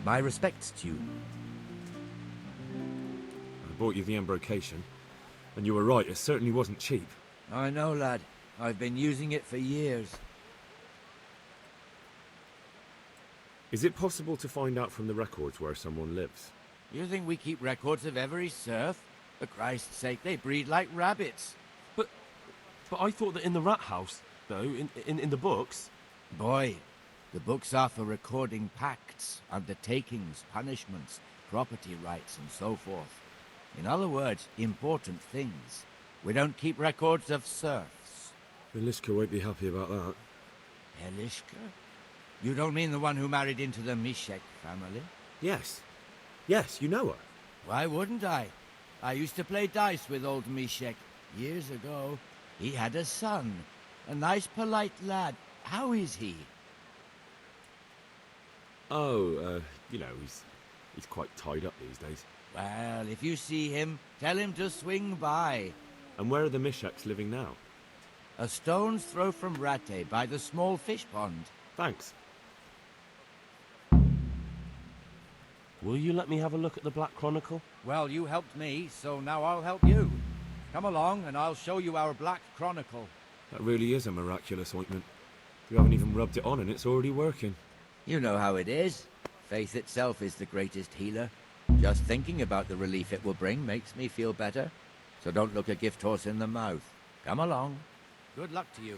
My respects to you. I bought you the embrocation, and you were right, it certainly wasn't cheap. I know, lad. I've been using it for years. Is it possible to find out from the records where someone lives? You think we keep records of every serf? For Christ's sake, they breed like rabbits. But I thought that in the rat house, though, in the books... Boy, the books are for recording pacts, undertakings, punishments, property rights, and so forth. In other words, important things. We don't keep records of serfs. Elishka won't be happy about that. Elishka? You don't mean the one who married into the Mishek family? Yes. Yes, you know her. Why wouldn't I? I used to play dice with old Mishek years ago. He had a son. A nice, polite lad. How is he? Oh, you know, he's quite tied up these days. Well, if you see him, tell him to swing by. And where are the Misheks living now? A stone's throw from Rate by the small fish pond. Thanks. Will you let me have a look at the Black Chronicle? Well, you helped me, so now I'll help you. Come along and I'll show you our Black Chronicle. That really is a miraculous ointment. You haven't even rubbed it on and it's already working. You know how it is. Faith itself is the greatest healer. Just thinking about the relief it will bring makes me feel better. So don't look a gift horse in the mouth. Come along. Good luck to you.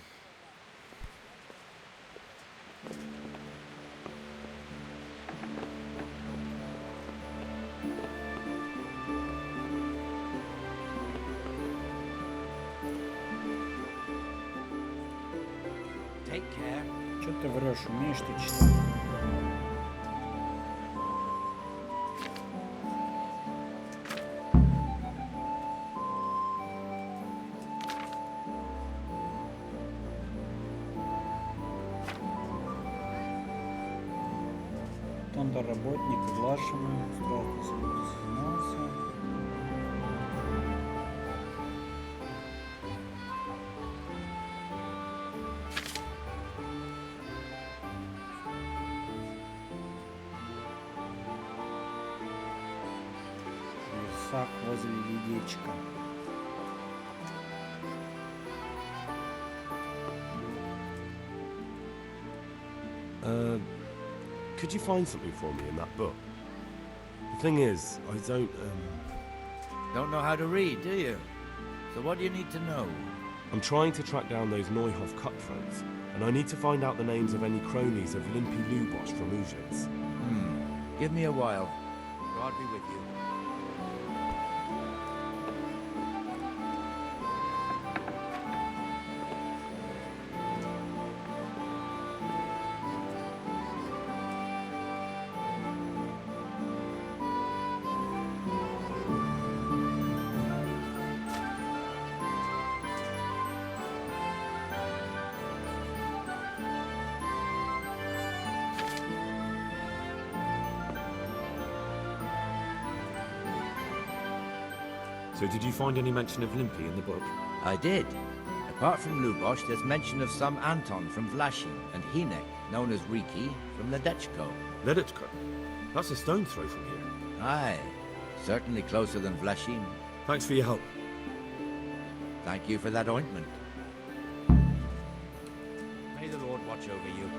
Take care. Что ты врешь? Умеешь ты читать? Работник Глашина, здравствуйте, сознался. Версак возле ведечка. Could you find something for me in that book? The thing is, I don't know how to read, do you? So what do you need to know? I'm trying to track down those Neuhoff cutthroats, and I need to find out the names of any cronies of Limpy Lubosh from Ujits. Give me a while. God be with you. So did you find any mention of Limpy in the book? I did. Apart from Lubosh, there's mention of some Anton from Vlashin and Hinek, known as Riki, from Ledechko. Ledechko? That's a stone's throw from here. Aye. Certainly closer than Vlashin. Thanks for your help. Thank you for that ointment. May the Lord watch over you.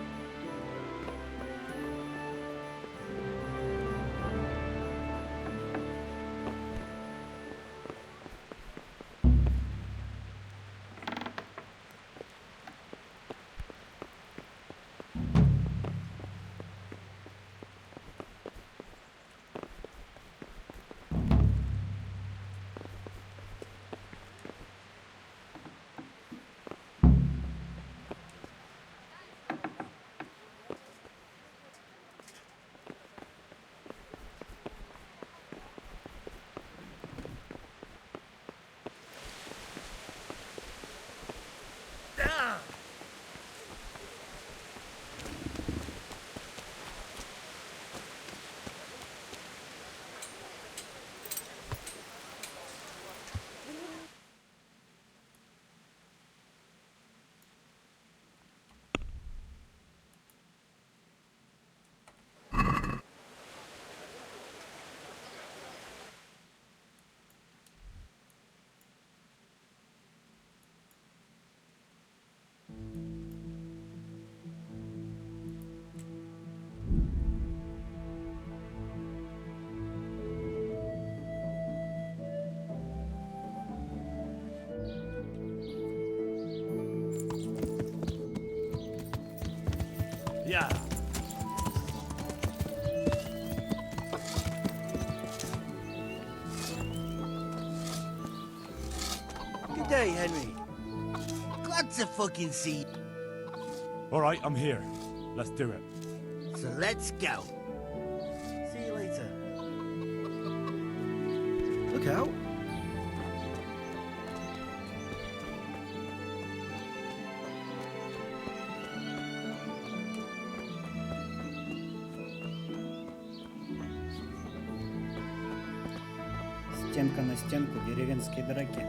Yeah. Good day, Henry. Glad to fucking see you. All right, I'm here. Let's do it. So let's go. See you later. Look out. Стенка на стенку, деревенские драки.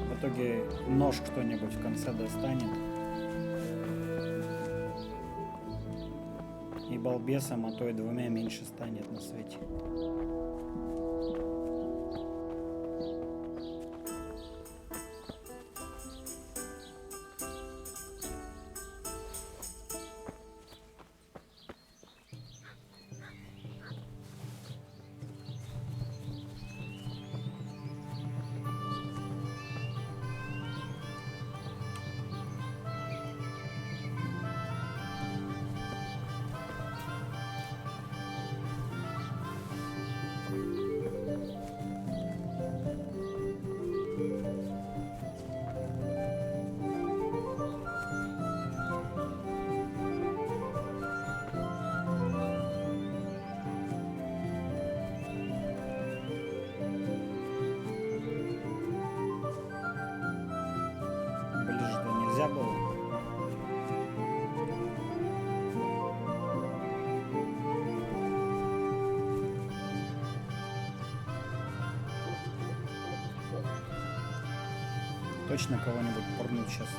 В итоге нож кто-нибудь в конце достанет. И балбесом, а то и двумя меньше станет на свете. Ближе-то нельзя было. Точно кого-нибудь пурнуть сейчас.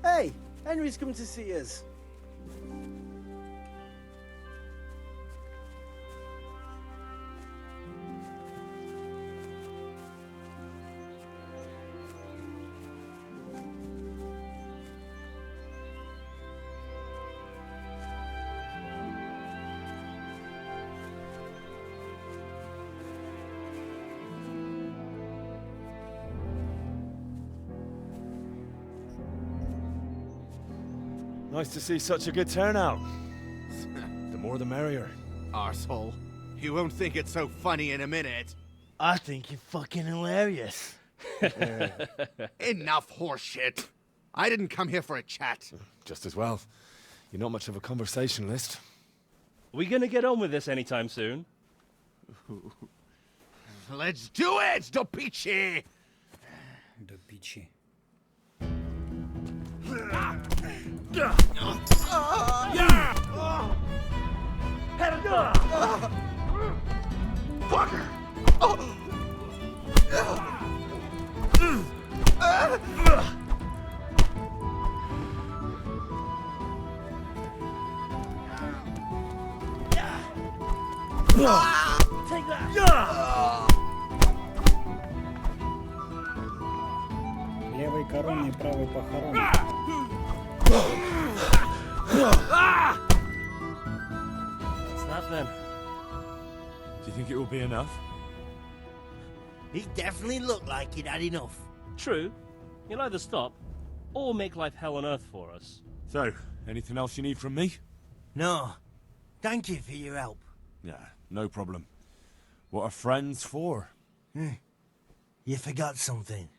Hey, Henry's come to see us. Nice to see such a good turnout. The more the merrier. Arsehole. You won't think it's so funny in a minute. I think you're fucking hilarious. Enough horseshit. I didn't come here for a chat. Just as well. You're not much of a conversationalist. Are we gonna get on with this anytime soon? Let's do it, Dopici! Dopici. Fucker! Take that! Левый коронный, правый похоронный. What's that then? Do you think it will be enough? He definitely looked like he'd had enough. True. You'll either stop or make life hell on earth for us. So, anything else you need from me? No. Thank you for your help. Yeah, no problem. What are friends for? You forgot something.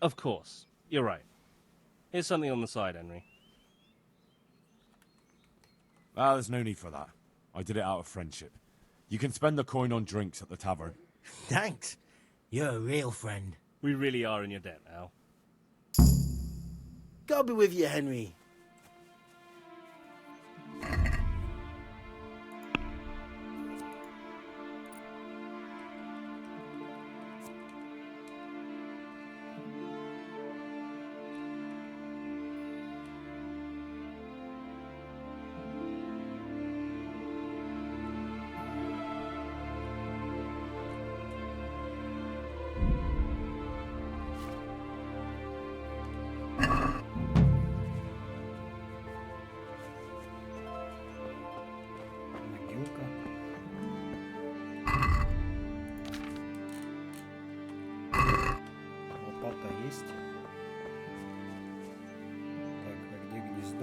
Of course. You're right. Here's something on the side, Henry. Ah, there's no need for that. I did it out of friendship. You can spend the coin on drinks at the tavern. Thanks. You're a real friend. We really are in your debt now. God be with you, Henry.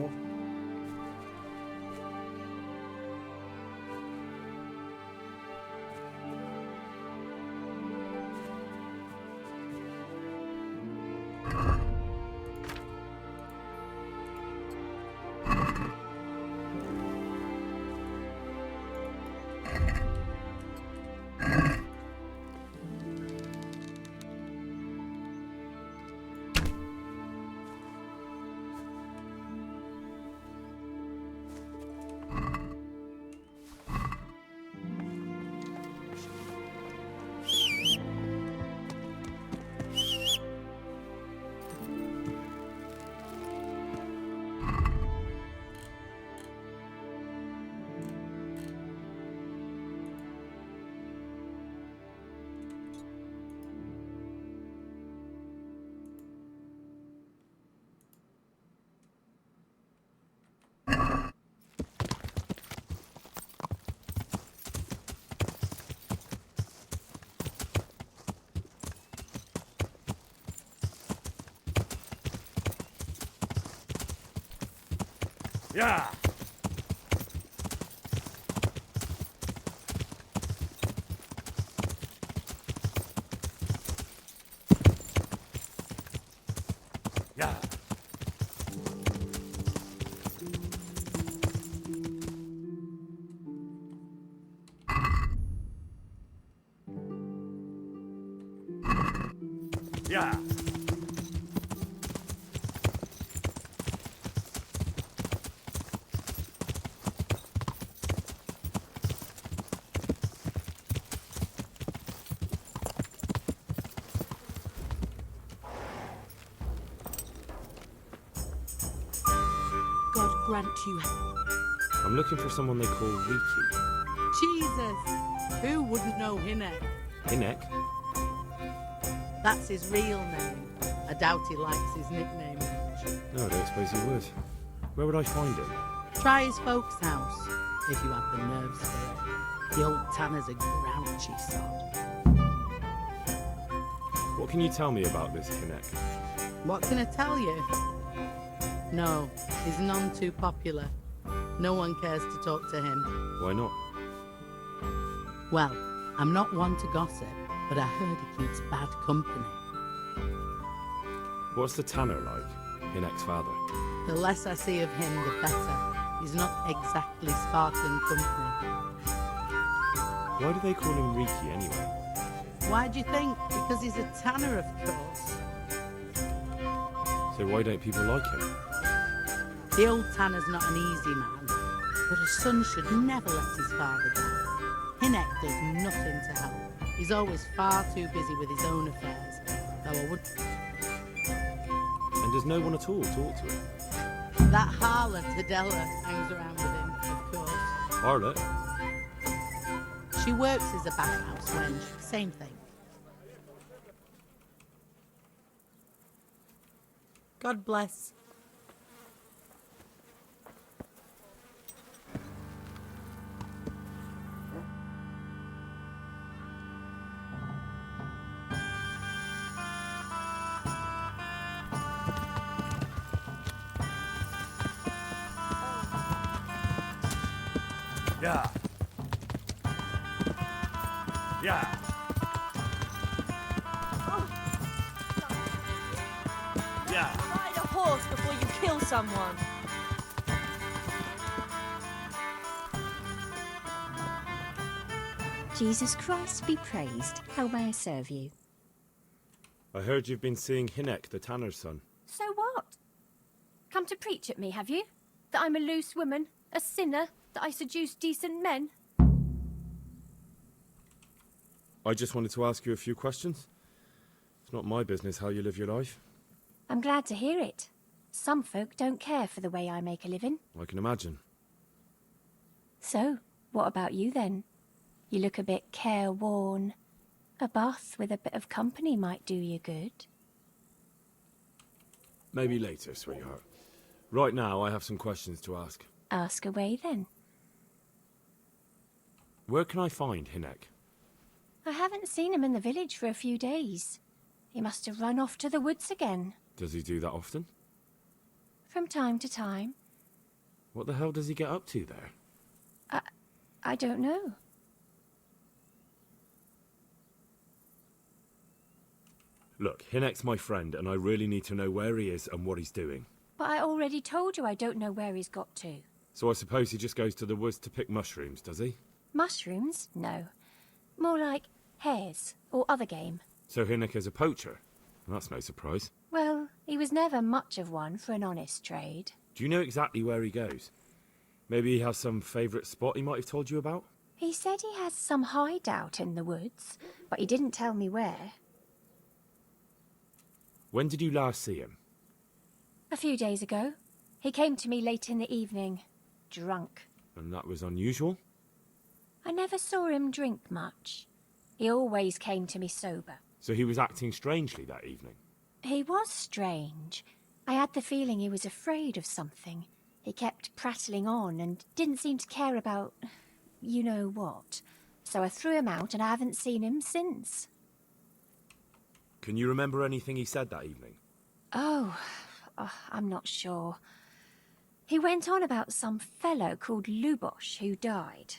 игроков. Yeah! Yeah! Yeah! God grant you. I'm looking for someone they call Riki. Jesus! Who wouldn't know Hinek? Hinek? That's his real name. I doubt he likes his nickname. No, I don't suppose he would. Where would I find him? Try his folks' house, if you have the nerves for it. The old tanner's a grouchy sod. What can you tell me about this Hinek? What can I tell you? No, he's none too popular. No one cares to talk to him. Why not? Well, I'm not one to gossip, but I heard he keeps bad company. What's the tanner like? Hinek's father? The less I see of him, the better. He's not exactly sparkling company. Why do they call him Riki anyway? Why do you think? Because he's a tanner, of course. So why don't people like him? The old tanner's not an easy man, but a son should never let his father down. Hinek does nothing to help. He's always far too busy with his own affairs, though I would... And does no one at all talk to him? That harlot, Adela, hangs around with him, of course. Harlot? She works as a bathhouse wench, same thing. God bless. Yeah. Yeah. Yeah. Ride a horse before you kill someone. Jesus Christ be praised. How may I serve you? I heard you've been seeing Hinek, the tanner's son. So what? Come to preach at me, have you? That I'm a loose woman, a sinner, that I seduce decent men? I just wanted to ask you a few questions. It's not my business how you live your life. I'm glad to hear it. Some folk don't care for the way I make a living. I can imagine. So, what about you then? You look a bit careworn. A bath with a bit of company might do you good. Maybe later, sweetheart. Right now, I have some questions to ask. Ask away then. Where can I find Hinek? I haven't seen him in the village for a few days. He must have run off to the woods again. Does he do that often? From time to time. What the hell does he get up to there? I don't know. Look, Hinek's my friend, and I really need to know where he is and what he's doing. But I already told you I don't know where he's got to. So I suppose he just goes to the woods to pick mushrooms, does he? Mushrooms? No. More like hares or other game. So Hinek is a poacher? That's no surprise. Well, he was never much of one for an honest trade. Do you know exactly where he goes? Maybe he has some favourite spot he might have told you about? He said he has some hideout in the woods, but he didn't tell me where. When did you last see him? A few days ago. He came to me late in the evening, drunk. And that was unusual? I never saw him drink much. He always came to me sober. So he was acting strangely that evening? He was strange. I had the feeling he was afraid of something. He kept prattling on and didn't seem to care about you know what. So I threw him out and I haven't seen him since. Can you remember anything he said that evening? Oh, I'm not sure. He went on about some fellow called Lubosh who died.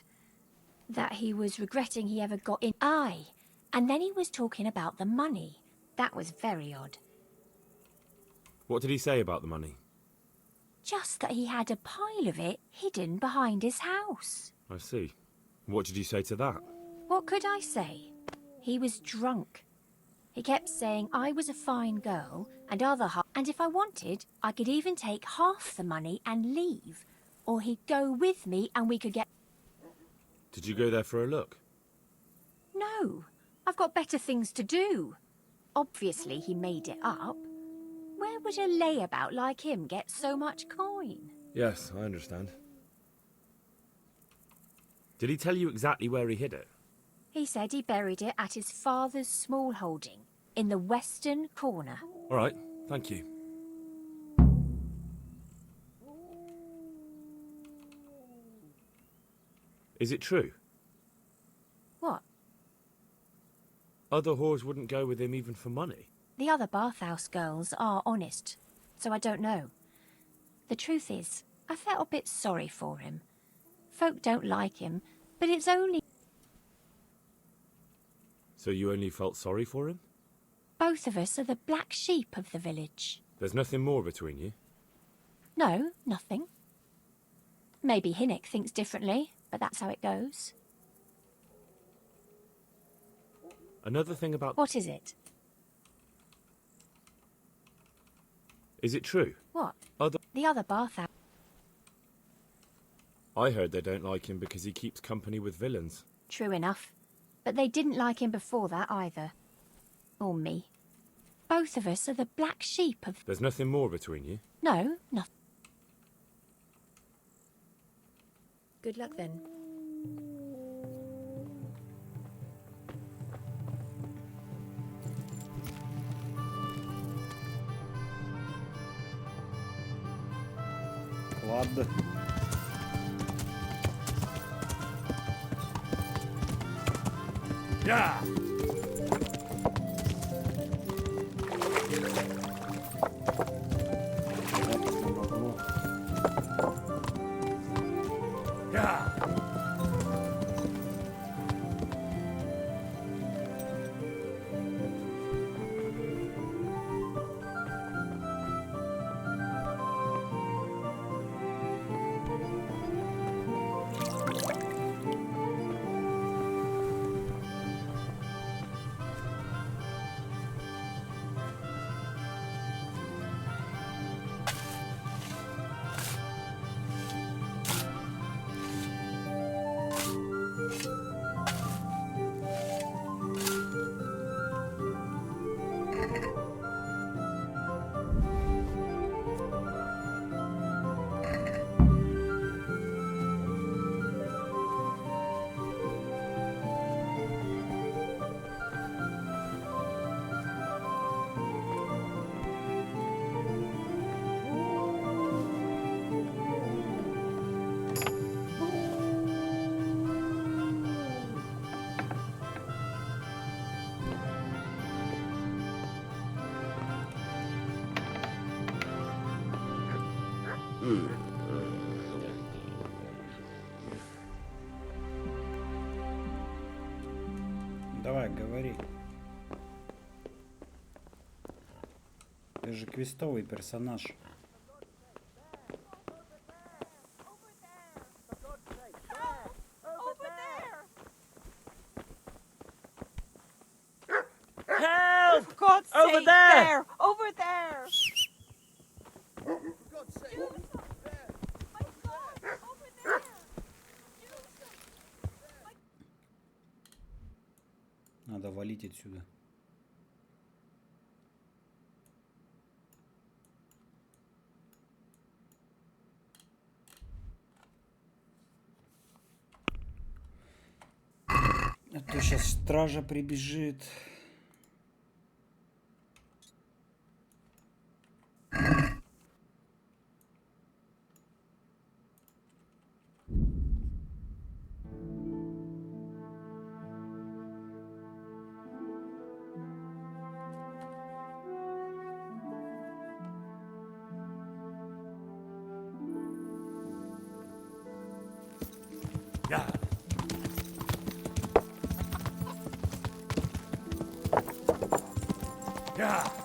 That he was regretting he ever got in. Aye, and then he was talking about the money. That was very odd. What did he say about the money? Just that he had a pile of it hidden behind his house. I see. What did you say to that? What could I say? He was drunk. He kept saying I was a fine girl and other half, and if I wanted, I could even take half the money and leave. Or he'd go with me and we could get... Did you go there for a look? No, I've got better things to do. Obviously he made it up. Where would a layabout like him get so much coin? Yes, I understand. Did he tell you exactly where he hid it? He said he buried it at his father's small holding, in the western corner. All right, thank you. Is it true? What? Other whores wouldn't go with him even for money? The other bathhouse girls are honest, so I don't know. The truth is, I felt a bit sorry for him. Folk don't like him, but it's only... So you only felt sorry for him? Both of us are the black sheep of the village. There's nothing more between you? No, nothing. Maybe Hinek thinks differently, but that's how it goes. Another thing about... What is it? Is it true? What? The other bathhouse... I heard they don't like him because he keeps company with villains. True enough. But they didn't like him before that either. Or me. Both of us are the black sheep of... There's nothing more between you? No, nothing. Good luck then. Ладно. Yeah! Давай, говори. Ты же квестовый персонаж. Help! For God's Over sake, there! Over there! Надо валить отсюда. А то сейчас стража прибежит. Yeah. Yeah.